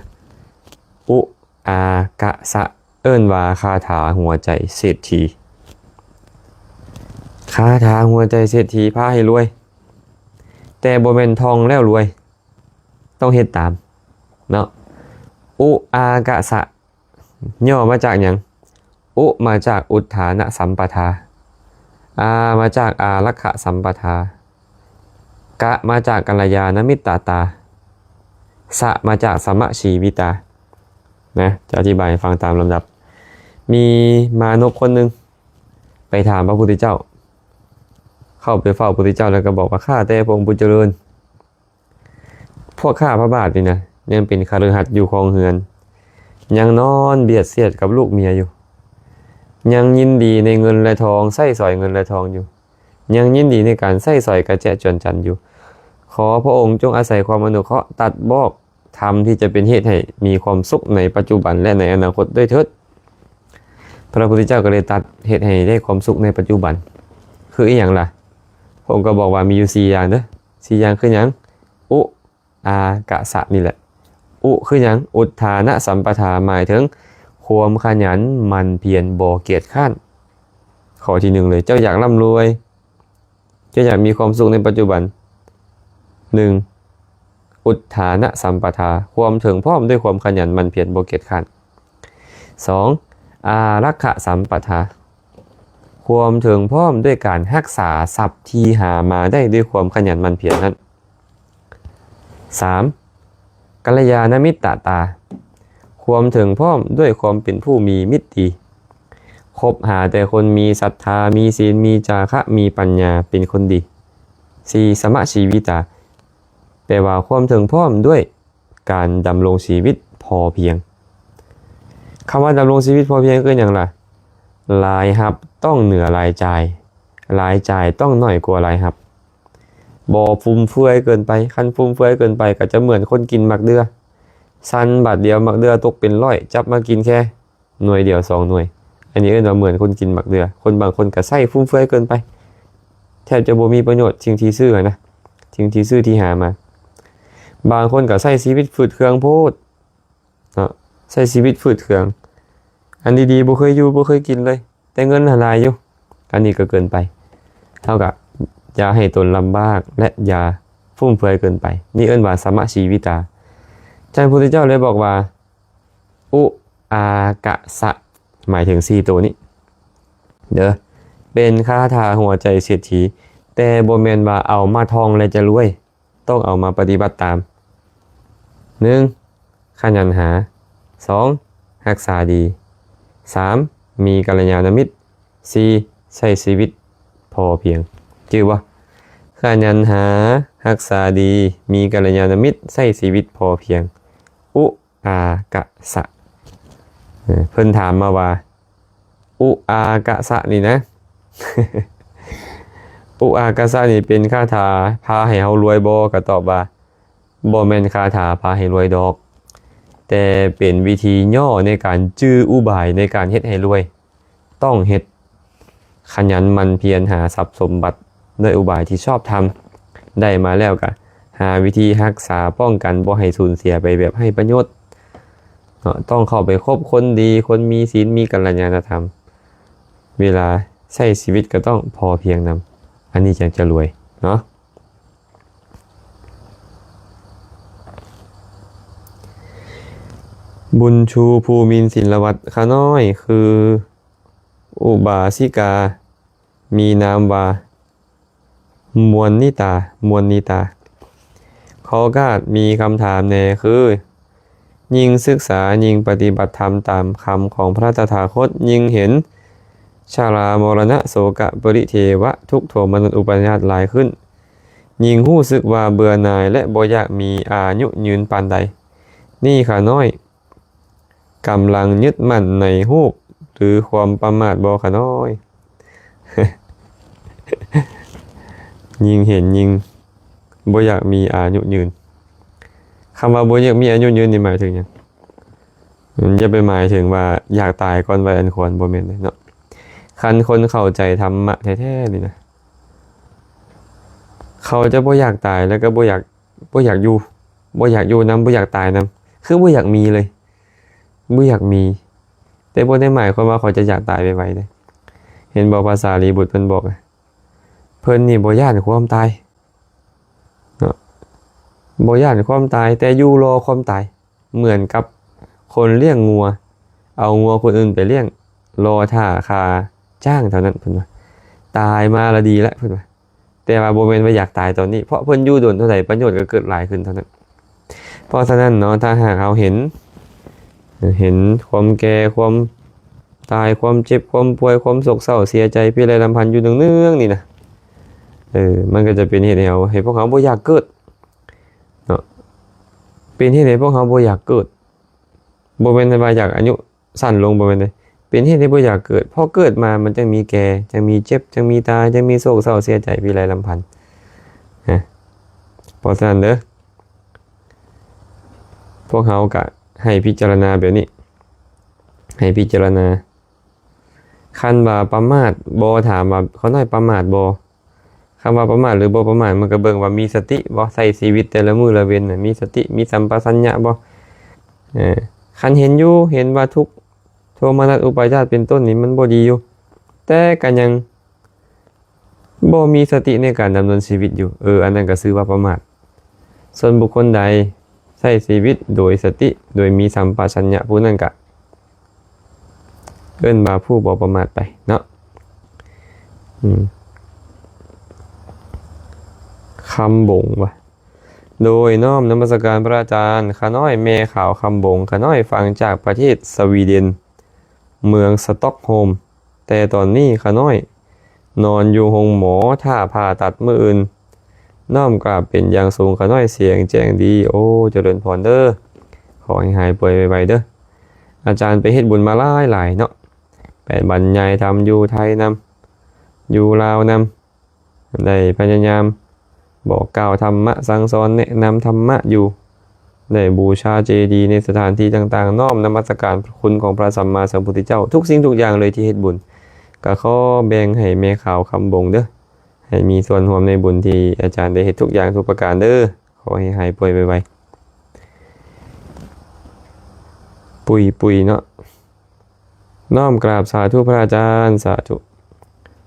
อุอากะสะเอิ้นว่าคาถาหัวใจเศรษฐีคาถาหัวใจเศรษฐีพาให้รวยแต่บ่แม่นทองแล้วรวยต้องเฮ็ดตามเนาะอุอากะสะย่อมาจากหยังอุมาจากอุทธานะสัมปทาอามาจากอารักขสัมปทากะมาจากกัลยาณมิตรตาสะมาจากสมะชีวิตานะจะอธิบายฟังตามลำดับมีมานพคนหนึ่งไปถามพระพุทธเจ้าเข้าไปเฝ้าพระพุทธเจ้าแล้วก็บอกว่าข้าแต่พระองค์ผู้เจริญพวกข้าพระบาทนี่นะยังเป็นคฤหัสถ์อยู่ครองเฮือนยังนอนเบียดเสียดกับลูกเมียอยู่ยังยินดีในเงินและทองใส่สอยเงินและทองอยู่ยังยินดีในการใส่สอยกระแจจวนจันอยู่ขอพระองค์จงอาศัยความอนุเคราะห์ตัดบอกธรรมที่จะเป็นเหตุให้มีความสุขในปัจจุบันและในอนาคตด้วยเถิดพระพุทธเจ้าก็เลยตัดเหตุให้ได้ความสุขในปัจจุบันคืออีกอย่างล่ะพระองค์ก็บอกว่ามีอยู่4อย่างเด้อ4อย่างคือหยังอุอากะสะนี่แหละอุคือหยังอุทธานะสัมปทาหมายถึงความขยันหมั่นเพียรบ่เกียจคร้านข้อที่1เลยเจ้าอยากร่ำรวยเจ้าอยากมีความสุขในปัจจุบัน1อุทธานะสัมปทาความถึงพร้อมด้วยความขยันหมั่นเพียรบ่เกียจคร้าน2อารักขสัมปทาความถึงพร้อมด้วยการรักษาทรัพย์ที่หามาได้ด้วยความขยันหมั่นเพียรนั้น3กัลยาณมิตรตาความถึงพร้อมด้วยความเป็นผู้มีมิตรดีคบหาแต่คนมีศรัทธามีศีลมีจาคะมีปัญญาเป็นคนดี4สมะชีวิตาแปลว่าความถึงพร้อมด้วยการดำรงชีวิตพอเพียงคำว่าดำรงชีวิตพอเพียงคืออย่างไรรายรับต้องเหนือรายจ่ายรายจ่ายต้องน้อยกว่ารายรับบ่ฟุ่มเฟือยเกินไปคันฟุ่มเฟือยเกินไปก็จะเหมือนคนกินหมักเดือสั้นบาทเดียวหมักเดือตกเป็นร้อยจับมากินแค่หน่วยเดียว2หน่วยอันนี้ก็เหมือนคนกินหมักเดือคนบางคนก็ใส่ฟุ่มเฟือยเกินไปแทบจะบ่มีประโยชน์สิ่งที่ซื้อนะสิ่งที่ซื้อที่หามาบางคนก็ใส่ชีวิตฝืดเครื่องโพดใส่ชีวิตฝืดเครื่องอันดีๆบ่เคยอยู่บ่เคยกินเลยแต่เงินหลายอยู่อันนี้ก็เกินไปเท่ากับอย่าให้ตนลำบากและอย่าฟุ่มเฟือยเกินไปนี่เอิ้นว่าสมะชีวิตาพระพุทธเจ้าเลยบอกว่าอุอากะสะหมายถึง4ตัวนี้เด้อเป็นคาถาหัวใจเศรษฐีแต่บ่แม่นว่าเอามาท่องแล้วจะรวยต้องเอามาปฏิบัติตาม1ขยันหา2รักษาดี3มีกัลยาณมิตร4ใช้ชีวิตพอเพียงชื่อว่าขยันหารักษาดีมีกัลยาณมิตรใช้ชีวิตพอเพียงอุอากะสะเพิ่นถามมาว่าอุอากะสะนี่นะ อุอากาสะนี่เป็นคาถาพาให้เฮารวยบ่ก็ตอบว่าบ่แม่นคาถาพาให้รวยดอกแต่เป็นวิธีย่อในการจื้ออุบายในการเฮ็ดให้รวยต้องเฮ็ดขยันหมั่นเพียรหาทรัพย์สมบัติด้วยอุบายที่ชอบทำได้มาแล้วก็หาวิธีรักษาป้องกันบ่ให้สูญเสียไปแบบให้ประโยชน์ต้องเข้าไปคบคนดีคนมีศีลมีกัลยาณธรรมเวลาใช้ชีวิตก็ต้องพอเพียงนำอันนี้จะรวยเนาะบุญชูภูมินทร์ศิลวัฒน์ขาน้อยคืออุบาสิกามีนามว่ามวลนิตาเขาก็มีคำถามแน่คือยิ่งศึกษายิ่งปฏิบัติธรรมตามคำของพระตถาคตยิ่งเห็นชารามรณะโสกะปริเทวะทุกโทมนุษย์อุปญาตหลายขึ้นยิ่งหู้สึกว่าเบื่อหน่ายและบ่อยากมีอายุยืนปานใดนี่ขาน้อย กำลังยึดมั่นในรูปหรือความประมาทบ่ขะน้อย ยิงเห็นยิงบ่อยากมีอายุยืนคำว่าบ่อยากมีอายุยืนนี่หมายถึงหยังมันจะไปหมายถึงว่าอยากตายก่อนวัยอันควรบ่แม่นเลยเนาะคันคนเข้าใจธรรมะแท้ๆนี่นะเขาจะบ่อยากตายแล้วก็บ่อยากอยู่บ่อยากอยู่นำบ่อยากตายนำคือบ่อยากมีเลยบ่อยากมีแต่บ่ได้หมายความว่าเขาจะอยากตายไวๆเด้เห็นบ่ภาษาลีบุตรเพิ่นบอกเพิ่นนี่บ่ย้านความตายเนาะบ่ย้านความตายแต่อยู่รอความตายเหมือนกับคนเลี้ยงงัวเอางัวคนอื่นไปเลี้ยงรอท่าคาจ้างเท่านั้นเพิ่นว่าตายมาละดีแล้วเพิ่นว่าแต่ว่าบ่แม่นว่าอยากตายตอนนี้เพราะเพิ่นอยู่โดนเท่าใดประโยชน์ก็เกิดหลายขึ้นเท่านั้นเพราะฉะนั้นเนาะถ้าหากเราเห็นความแก่ความตายความเจ็บความป่วยความโศกเศร้าเสียใจพิไรลำพันธ์อยู่เนืองๆนี่นะมันก็จะเป็นเหตุให้พวกเขาบ่อยากเกิดเนาะเป็นเหตุให้พวกเขาบ่อยากเกิดบ่เป็นว่าอยากอายุสั้นลงบ่เป็นเลยเป็นเหตุให้บ่อยากเกิดเพราะเกิดมามันจังมีแก่จังมีเจ็บจังมีตายจังมีโศกเศร้าเสียใจพิไรลำพันธ์เพราะฉะนั้นเด้อพวกเขาก็ให้พิจารณาแบบนี้ให้พิจารณาคันว่าประมาทบ่ถามว่าเขาน้อยประมาทบ่คำว่าประมาทหรือบ่ประมาทมันก็เบิ่งว่ามีสติบ่ใช้ชีวิตแต่ละมื้อละเว้นน่ะมีสติมีสัมปชัญญะบ่คันเห็นอยู่เห็นว่าทุกข์โทมนัสอุปาทานเป็นต้นนี่มันบ่ดีอยู่แต่ก็ยังบ่มีสติในการดำเนินชีวิตอยู่อันนั้นก็ชื่อว่าประมาทส่วนบุคคลใดใช้ชีวิตโดยสติโดยมีสัมปชัญญะผู้นั้นก็เอิ้นว่าผู้บ่ประมาทไปเนาะคำบ่งว่ะโดยน้อมนมัสการพระอาจารย์ข้าน้อยแม่ข่าวคำบ่งข้าน้อยฟังจากประเทศสวีเดนเมืองสต็อกโฮล์มแต่ตอนนี้ข้าน้อยนอนอยู่ห้องหมอท่าผ่าตัดมื้ออื่นน้อมกราบเป็นอย่างสูงข้าน้อยเสียงแจ้งดีโอ้เจริญพรเด้อขอให้หายป่วยไวๆเด้ออาจารย์ไปเฮ็ดบุญมาหลายเนาะ8 บรรยายทำอยู่ไทยนำอยู่ลาวนำได้พยายามบอกกล่าวธรรมะสั่งสอนแนะนำธรรมะอยู่ได้บูชาเจดีย์ในสถานที่ต่างๆน้อมนมัสการคุณของพระสัมมาสัมพุทธเจ้าทุกสิ่งทุกอย่างเลยที่เฮ็ดบุญก็ขอแบ่งให้แม่ข่าวคำบ่งเด้อให้มีส่วนร่วมในบุญที่อาจารย์ได้เฮ็ดทุกอย่างทุกประการเด้อขอให้หายป่วยไวๆปุยเนาะน้อมกราบสาธุพระอาจารย์สาธุ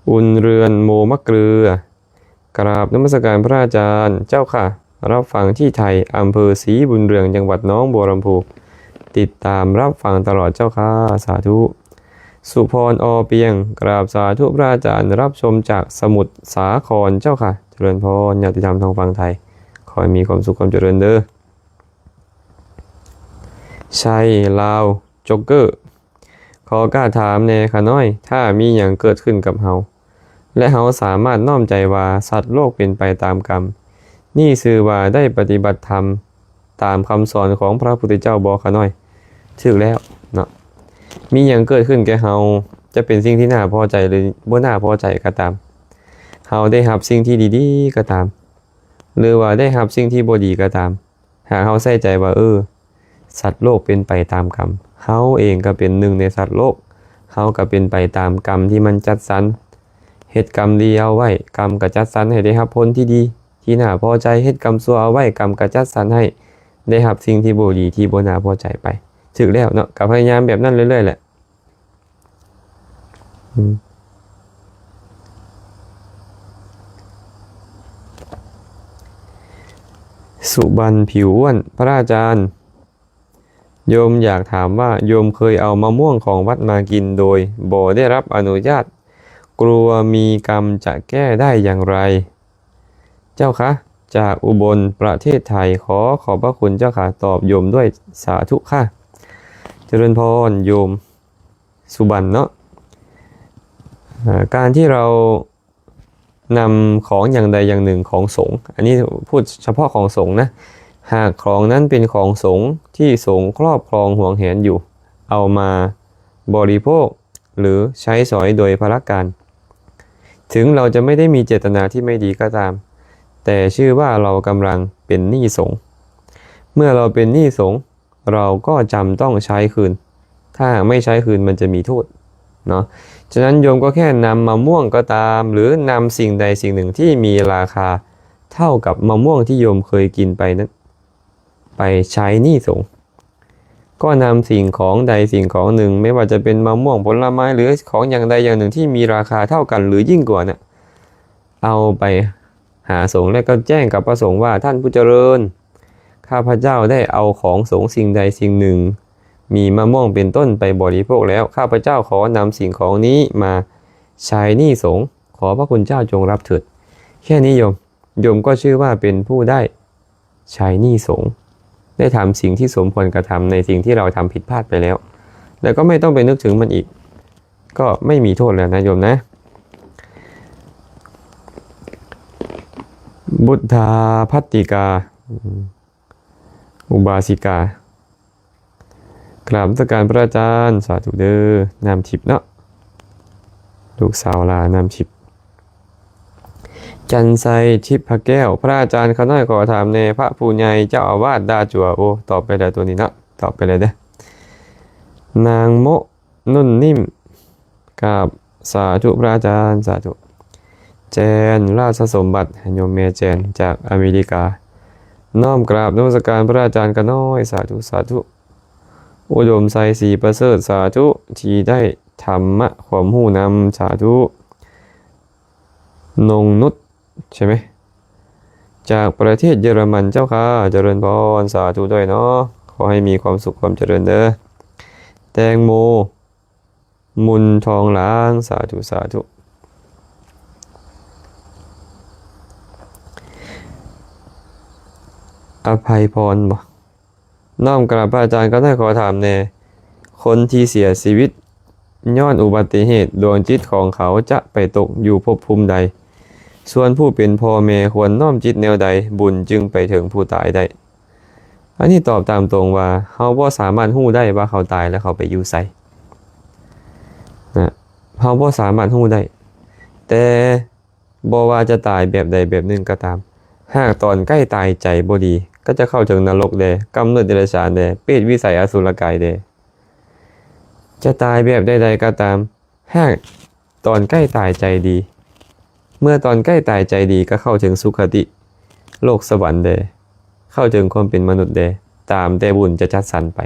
อุ่นเรือนโมมะเกลือกราบนมัสการพระอาจารย์เจ้าค่ะรับฟังที่ไทยอำเภอศรีบุญเรืองจังหวัดหนองบัวลำพูติดตามรับฟังตลอดเจ้าค่ะสาธุสุพรอเปียงกราบสาธุพระอาจารย์รับชมจากสมุทรสาครเจ้าค่ะเจริญพรญาติธรรมทางฝั่งไทยขอให้มีความสุขความเจริญเด้อชัยลาวจ็อกเกอร์ขอกล้าถามแน่ค่ะน้อยถ้ามีอย่างเกิดขึ้นกับเฮาและเฮาสามารถน้อมใจว่าสัตว์โลกเป็นไปตามกรรมนี่ชื่อว่าได้ปฏิบัติธรรมตามคำสอนของพระพุทธเจ้าบ่ค่ะน้อยถูกแล้วเนาะมีอย่างเกิดขึ้นแก่เฮาจะเป็นสิ่งที่น่าพอใจหรือบ่น่าพอใจก็ตามเฮาได้รับสิ่งที่ดีๆก็ตามหรือว่าได้รับสิ่งที่บ่ดีก็ตามหากเฮาใส่ใจว่าสัตว์โลกเป็นไปตามกรรมเฮาเองก็เป็นหนึ่งในสัตว์โลกเฮาก็เป็นไปตามกรรมที่มันจัดสรรเฮ็ดกรรมดีเอาไว้กรรมก็จัดสรรให้ได้รับผลที่ดีที่น่าพอใจเฮ็ดกรรมชั่วเอาไว้กรรมก็จัดสรรให้ได้รับสิ่งที่บ่ดีที่บ่น่าพอใจไปถึกแล้วเนาะก็พยายามแบบนั้นเรื่อยๆแหละสุบรรณผิวอ้วนพระอาจารย์โยมอยากถามว่าโยมเคยเอามะม่วงของวัดมากินโดยบ่ได้รับอนุญาตกลัวมีกรรมจะแก้ได้อย่างไรเจ้าคะจากอุบลประเทศไทยขอบพระคุณเจ้าค่ะตอบโยมด้วยสาธุค่ะเจริญพรโยมสุบรรณเนาะการที่เรานำของอย่างใดอย่างหนึ่งของสงฆ์อันนี้พูดเฉพาะของสงฆ์นะหากของนั้นเป็นของสงฆ์ที่สงฆ์ครอบครองห่วงแหนอยู่ เอามาบริโภคหรือใช้สอยโดยพละการถึงเราจะไม่ได้มีเจตนาที่ไม่ดีก็ตามแต่ชื่อว่าเรากำลังเป็นหนี้สงฆ์เมื่อเราเป็นหนี้สงฆ์เราก็จำต้องใช้คืนถ้าไม่ใช้คืนมันจะมีโทษเนาะฉะนั้นโยมก็แค่นำมะม่วงก็ตามหรือนำสิ่งใดสิ่งหนึ่งที่มีราคาเท่ากับมะม่วงที่โยมเคยกินไปนั้นไปใช้หนี้สงฆ์ก็นำสิ่งของใดสิ่งของหนึ่งไม่ว่าจะเป็นมะม่วงผลไม้หรือของอย่างใดอย่างหนึ่งที่มีราคาเท่ากันหรือยิ่งกว่าเนี่ยเอาไปหาสงฆ์และก็แจ้งกับพระสงฆ์ว่าท่านผู้เจริญข้าพเจ้าได้เอาของสงฆ์สิ่งใดสิ่งหนึ่งมีมะม่วงเป็นต้นไปบริโภคแล้วข้าพเจ้าขอนำสิ่งของนี้มาใช้หนี้สงฆ์ขอพระคุณเจ้าจงรับเถิดแค่นี้โยมก็ชื่อว่าเป็นผู้ได้ใช้หนี้สงฆ์ได้ทำสิ่งที่สมควรกระทำในสิ่งที่เราทำผิดพลาดไปแล้วแล้วก็ไม่ต้องไปนึกถึงมันอีกก็ไม่มีโทษแล้วนะโยมนะบุตธาภัตติกาอุบาสิกากราบนมัสการพระอาจารย์สาธุเด้อนามทิพย์เนาะลูกสาวลานามทิพย์จันไซทิพย์พระแก้วพระอาจารย์เขาน้อยขอถามในพระผู้ใหญ่เจ้าอาวาสดาจัวโอตอบไปเลยตัวนี้เนาะตอบไปเลยเด้อนางโมนุ่นนิ่มกับสาธุพระอาจารย์สาธุแจนราชสมบัติโยมเมแจนจากอเมริกาน้อมกราบนมัสการพระอาจารย์กันน้อยสาธุสาธุอุดมไซสีประเสริฐสาธุที่ได้ธรรมะความหูนำสาธุนงนุชใช่ไหมจากประเทศเยอรมันเจ้าค่ะเจริญพรสาธุด้วยเนาะขอให้มีความสุขความเจริญเด้อแตงโมมุนทองหลางสาธุสาธุอภัยพรบ่น้อมกราบพระอาจารย์ก็ได้ขอถามแน่คนที่เสียชีวิตย้อนอุบัติเหตุดวงจิตของเขาจะไปตกอยู่ภพภูมิใดส่วนผู้เป็นพ่อแม่ควรน้อมจิตแนวใดบุญจึงไปถึงผู้ตายได้อันนี้ตอบตามตรงว่าเขาบ่สามารถฮู้ได้ว่าเขาตายแล้วเขาไปอยู่ไสนะเขาบ่สามารถฮู้ได้แต่บ่ว่าจะตายแบบใดแบบหนึ่งก็ตามหากตอนใกล้ตายใจบ่ดีก็จะเข้าถึงนรกแดกำเนิดเดรัจฉานแดเปรตวิสัยอสุรกายแดจะตายแบบใดๆก็ตามหากตอนใกล้ตายใจดีเมื่อตอนใกล้ตายใจดีก็เข้าถึงสุคติโลกสวรรค์แดเข้าถึงความเป็นมนุษย์แดตามแต่บุญจะจัดสรรไป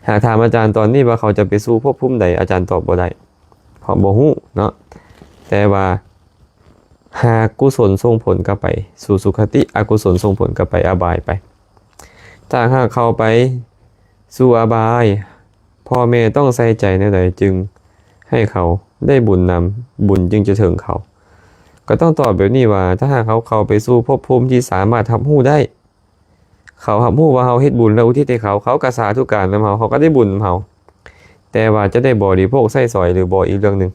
หากถามอาจารย์ตอนนี้ว่าเขาจะไปสู่ภพภูมิใดอาจารย์ตอบบ่ได้เพราะบ่ฮู้เนาะแต่ว่าหากกุศลส่งผลก็ไปสู่สุคติอกุศลส่งผลก็ไปอบายไปถ้าหากเข้าไปสู่อบายพ่อแม่ต้องใส่ใจในใดจึงให้เขาได้บุญนำบุญจึงจะถึงเขาก็ต้องตอบแบบนี้ว่าถ้าหากเขาเข้าไปสู่ภพภูมิที่สามารถรับรู้ได้เขารับรู้ว่าเขาเฮ็ดบุญแล้วอุทิศให้เขาก็สาธุการนำเขาก็ได้บุญนำเขาแต่ว่าจะได้บริโภคไส้สอยหรือบ่อีกเรื่องนึง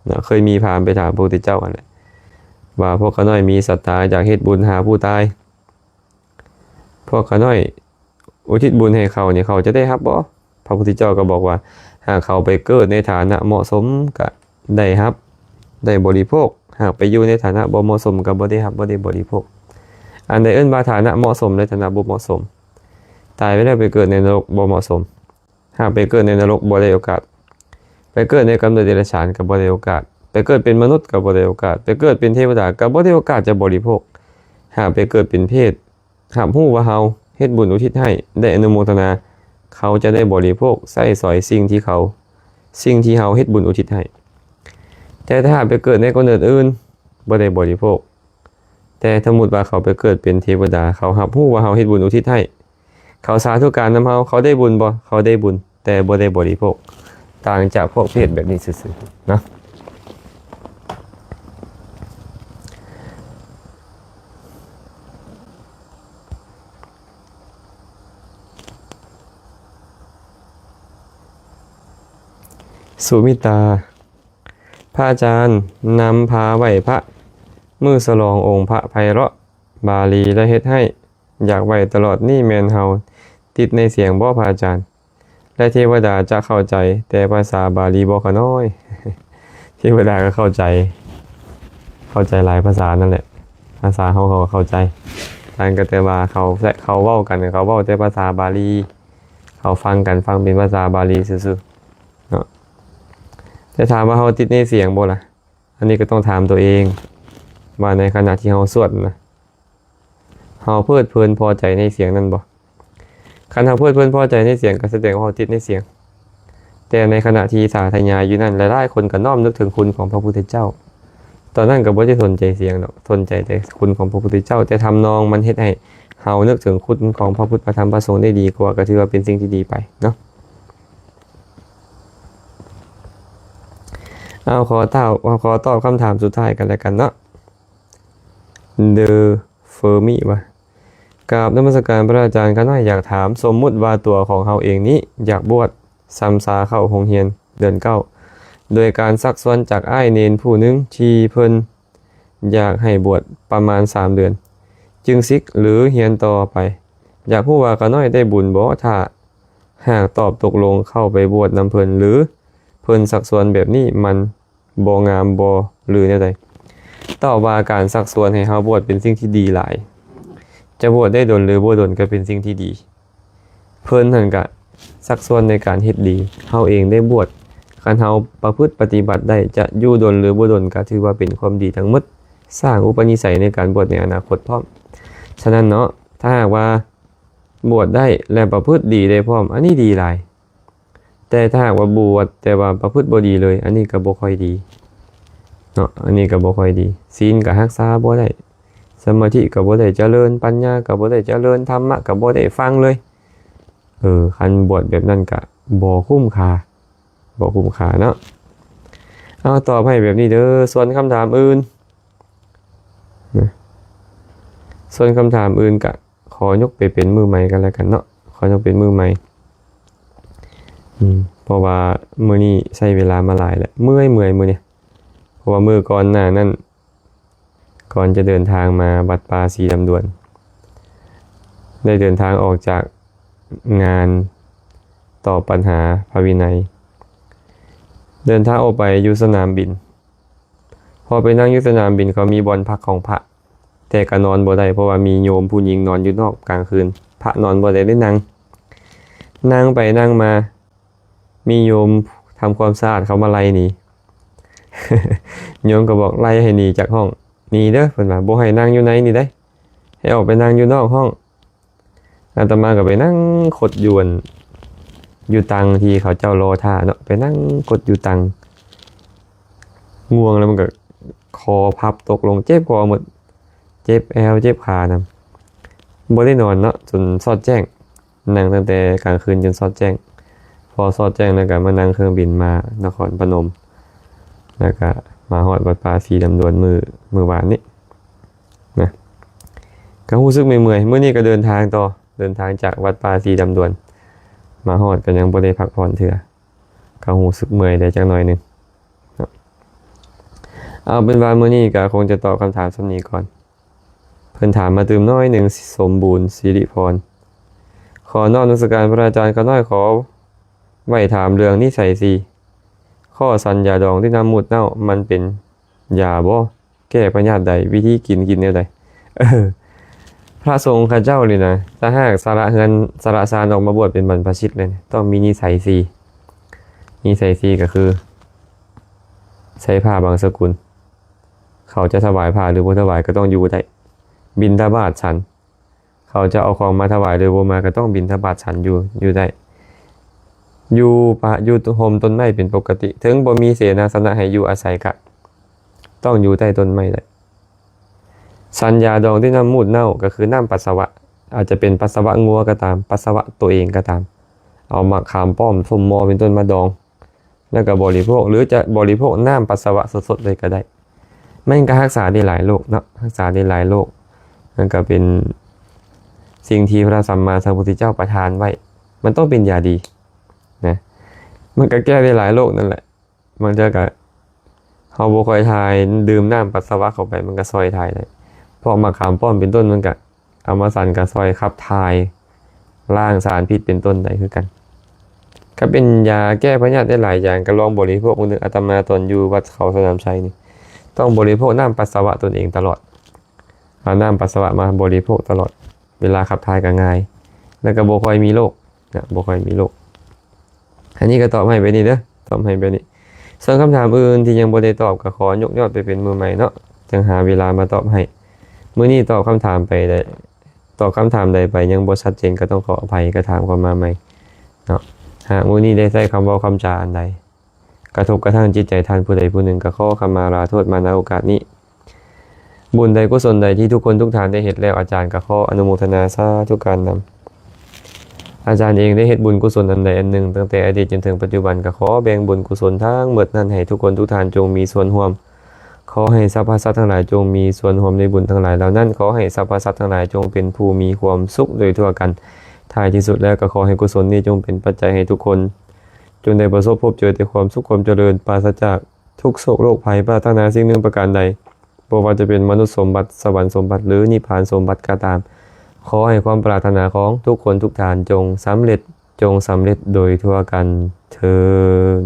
นะเคยมีพราหมณ์ไปถามพระพุทธเจ้ากันแหละว่าพวกเขาน้อยมีศรัทธาจากเฮ็ดบุญหาผู้ตายพวกเขาน้อยอุทิศบุญให้เขาเนี่ยเขาจะได้รับบ่พระพุทธเจ้าก็บอกว่าหากเขาไปเกิดในฐานะเหมาะสมก็ได้รับได้บริโภคหากไปอยู่ในฐานะบ่เหมาะสมก็บ่ได้รับบ่ได้บริโภคอันใดเอิ้นว่าฐานะเหมาะสมในฐานะบ่เหมาะสมตายไปแล้วไปเกิดในนรกบ่เหมาะสมหากไปเกิดในนรกบ่ได้โอกาสไปเกิดในกำเนิดเดรัจฉานก็บ่ได้โอกาสไปเกิดเป็นมนุษย์ก็บ่ได้โอกาสไปเกิดเป็นเทวดาก็บ่ได้โอกาสจะบริโภคหากไปเกิดเป็นเพศหากฮู้ว่าเฮาเฮ็ดบุญอุทิศให้ได้อนุโมทนาเขาจะได้บริโภคใช้สอยสิ่งที่เฮาเฮ็ดบุญอุทิศให้แต่ถ้าไปเกิดในกำเนิดอื่นบ่ได้บริโภคแต่สมมุติว่าเขาไปเกิดเป็นเทวดาเขารับรู้ว่าเฮาเฮ็ดบุญอุทิศให้เขาสาธุการนำเขาได้บุญบ่เขาได้บุญแต่บ่ได้บริโภคต่างจากพวกเพศแบบนี้ซื่อๆเนาะสุมิตาพระอาจารย์นำพาไหวพระมือสลององค์พระไพเราะบาลีและเฮ็ดให้อยากไหวตลอดนี่แมนเฮาติดในเสียงบ่พระอาจารย์ และเทวดาจะเข้าใจแต่ภาษาบาลีบ่ค่อยน้อย เทวดาก็เข้าใจหลายภาษานั่นแหละภาษาเขาก็เข้าใจต่างกันแต่ว่าเขาเว้ากันเขาเว้าแต่ภาษาบาลีเขาฟังเป็นภาษาบาลีซื่อๆเนาะแต่ถามว่าเขาติดในเสียงบ่ล่ะอันนี้ก็ต้องถามตัวเองว่าในขณะที่เขาสวดนะเขาเพลิดเพลินพอใจในเสียงนั้นบ่คันเขาเพลิดเพลินพอใจในเสียงก็แสดงว่าเขาติดในเสียงแต่ในขณะที่สาธยายอยู่นั่นหลายๆคนก็น้อมนึกถึงคุณของพระพุทธเจ้าตอนนั้นก็บ่ได้สนใจเสียงหรอกสนใจแต่คุณของพระพุทธเจ้าแต่ทำนองมันเฮ็ดให้เฮานึกถึงคุณของพระพุทธพระธรรมพระสงฆ์ได้ดีกว่าก็ถือว่าเป็นสิ่งที่ดีไปเนาะเอาขอตอบคำถามสุดท้ายกันแล้วกันเนาะเดอเฟอร์มี่ว่ากราบนมัสการพระอาจารย์ก็น้อยอยากถามสมมุติว่าตัวของเฮาเองนี้อยากบวชซ้ำซาเข้าโรงเรียนเดือนเก้าโดยการซักซ้อนจากอ้ายเนนผู้หนึงที่เพิ่นอยากให้บวชประมาณ3 เดือนจึงซิกหรือเฮียนต่อไปอยากผู้ว่าก็น้อยได้บุญบ่ถ้าหากตอบตกลงเข้าไปบวชนำเพิ่นหรือเพิ่นซักซ้อนแบบนี้มันบ่งามบ่หรือแนวใดตอบว่าการซักซ้อนให้เฮาบวชเป็นสิ่งที่ดีหลายจะบวชได้ดลหรือบ่ดลก็เป็นสิ่งที่ดีเพิ่นนั่นก็ซักซ้อนในการเฮ็ดดีเฮาเองได้บวชคันเฮาประพฤติปฏิบัติได้จะอยู่ดลหรือบ่ดลก็ถือว่าเป็นความดีทั้งหมดสร้างอุปนิสัยในการบวชในอนาคตพร้อมฉะนั้นเนาะถ้าหากว่าบวชได้และประพฤติดีได้พร้อมอันนี้ดีหลายแต่ถ้าหากว่าบวชแต่ว่าประพฤติบ่ดีเลยอันนี้ก็บ่ค่อยดีเนาะอันนี้ก็บ่ค่อยดีศีลก็รักษาบ่ได้สมาธิก็บ่ได้เจริญปัญญาก็บ่ได้เจริญธรรมะก็บ่ได้ฟังเลยคันบวชแบบนั้นก็บ่คุ้มค่าเนาะเอาตอบให้แบบนี้เด้อส่วนคำถามอื่นนะส่วนคำถามอื่นก็ขอยกไปเป็นมือใหม่กันแล้วกันเนาะขอยกเป็นมือใหม่เพราะว่ามื้อนี้ใช้เวลามาหลายแล้วเมื่อยมื้อนี้เพราะว่ามื้อก่อนหน้านั้นก่อนจะเดินทางมาวัดป่าศรีดำดวนได้เดินทางออกจากงานตอบปัญหาพระวินัยเดินทางออกไปอยู่สนามบินพอไปนั่งอยู่สนามบินเขามีบ่อนพักของพระแต่ก็นอนบ่ได้เพราะว่ามีโยมผู้หญิงนอนอยู่นอกกลางคืนพระนอนบ่ได้ได้นั่งไปนั่งมามีโยมทำความสะอาดเขามาไล่หนี โยมก็บอกไล่ให้หนีจากห้องหนีเด้อเพิ่นว่าบ่ให้นั่งอยู่ในนี่ได้ให้ออกไปนั่งอยู่นอกห้องอาตมาก็ไปนั่งขดอยู่ตังที่เขาเจ้ารอท่าเนาะไปนั่งกดอยู่ตังง่วงแล้วมันก็คอพับตกลงเจ็บคอหมดเจ็บแอวเจ็บขานะบ่ได้นอนเนาะจนสอดแจ้งนั่งตั้งแต่กลางคืนจนสอดแจ้งพอสอดแจ้งแล้วก็มานั่งเครื่องบินมานครพนมแล้วก็มาฮอดวัดป่าศรีดำดวนมื้อวานนี้นะก็รู้สึกเมื่อยๆมื้อนี้ก็เดินทางจากวัดป่าศรีดำดวนมาฮอดก็ยังบ่ได้พักผ่อนเทื่อก็รู้สึกเมื่อยได้จักหน่อยนึงเอาเป็นว่ามื้อนี้ก็คงจะตอบคำถามส่ำนี้ก่อนเพิ่นถามมาตื่มน้อยหนึ่งสมบูรณ์สิริพรขอนอบนมัสการพระอาจารย์ก็น้อยขอไว้ถามเรื่องนิสัย4ข้อสัญญาดองที่น้ำมูดเน่ามันเป็นยาบ่แก้พยาธิใดวิธีกินแนวใดพระสงฆ์ข้าเจ้าเลยนะถ้าหากสาระสารออกมาบวชเป็นบรรพชิตเลยต้องมีนิสัย4ก็คือใช้ผ้าบางสกุลเขาจะถวายผ้าหรือบ่ถวายก็ต้องอยู่ได้บิณฑบาตฉันเขาจะเอาของมาถวายหรือบ่มาก็ต้องบิณฑบาตฉันอยู่ได้อยู่โฮมต้นไม้เป็นปกติถึงบ่มีเสนาสนะให้อยู่อาศัยก็ต้องอยู่ใต้ต้นไม้ได้สัญญาดองที่น้ำมูดเน่าก็คือน้ำปัสสาวะอาจจะเป็นปัสสาวะงัวก็ตามปัสสาวะตัวเองก็ตามเอามะขามป้อมส้มมอเป็นต้นมาดองแล้วก็บริโภคหรือจะบริโภคน้ำปัสสาวะสดๆเลยก็ได้มันก็รักษาได้หลายโรคเนาะรักษาได้หลายโรคมันก็เป็นสิ่งที่พระสัมมาสัมพุทธเจ้าประทานไว้มันต้องเป็นยาดีนะมันก็แก้ได้หลายโรคนั่นแหละมันจะก็เฮาบ่ค่อยทายดื่มน้ำปัสสาวะเข้าไปมันก็ซอยทายได้เพราะมะขามป้อมเป็นต้นมันก็เอามาสั่นก็ซอยขับทายล้างสารพิษเป็นต้นได้คือกัน ก็เป็นยาแก้พยาธิได้หลายอย่างก็ลองบริโภคมื้อนึงอาตมาตอนอยู่วัดเขาสนามชัยนี่ต้องบริโภคน้ำปัสสาวะตนเองตลอดเอาน้ำปัสสาวะมาบริโภคตลอดเวลาขับถ่ายก็ง่ายแล้วก็บ่ค่อยมีโรคนะบ่ค่อยมีโรคอันนี้ก็ตอบให้ไปนี่เด้อตอบให้ไปนี่ส่วนคำถามอื่นที่ยังบ่ได้ตอบก็ขอยกยอดไปเป็นมือใหม่เนาะจังหาเวลามาตอบให้มื้อนี้ตอบคำถามไปได้ตอบคำถามใดไปยังบ่ชัดเจนก็ต้องขออภัยก็ถามเข้ามาใหม่เนาะหากมื้อนี้ได้ใช้คำเว้าคำจาอันใดกระทบกระทั่งจิตใจท่านผู้ใดผู้หนึ่งก็ขอขมาลาโทษมาณโอกาสนี้บุญใดกุศลใดที่ทุกคนทุกท่านได้เฮ็ดแล้วอาจารย์ก็ขออนุโมทนาสาธุการนำอาจารย์เองได้เฮ็ดบุญกุศลอันใดอันหนึ่งตั้งแต่อดีตจนถึงปัจจุบันก็ขอแบ่งบุญกุศลทั้งหมดนั้นให้ทุกคนทุกท่านจงมีส่วนร่วมขอให้สรรพสัตว์ทั้งหลายจงมีส่วนร่วมในบุญทั้งหลายเหล่านั้นขอให้สรรพสัตว์ทั้งหลายจงเป็นผู้มีความสุขโดยทั่วกันท้ายที่สุดแล้วก็ขอให้กุศลนี้จงเป็นปัจจัยให้ทุกคนจงได้ประสบพบเจอแต่ความสุขความเจริญปราศจากทุกโศกโรคภัยปรารถนาสิ่งหนึ่งประการใดบ่ว่าจะเป็นมนุษย์สมบัติสวรรค์สมบัติหรือนิพพานสมบัติก็ตามขอให้ความปรารถนาของทุกคนทุกท่านจงสำเร็จโดยทั่วกันเทอญ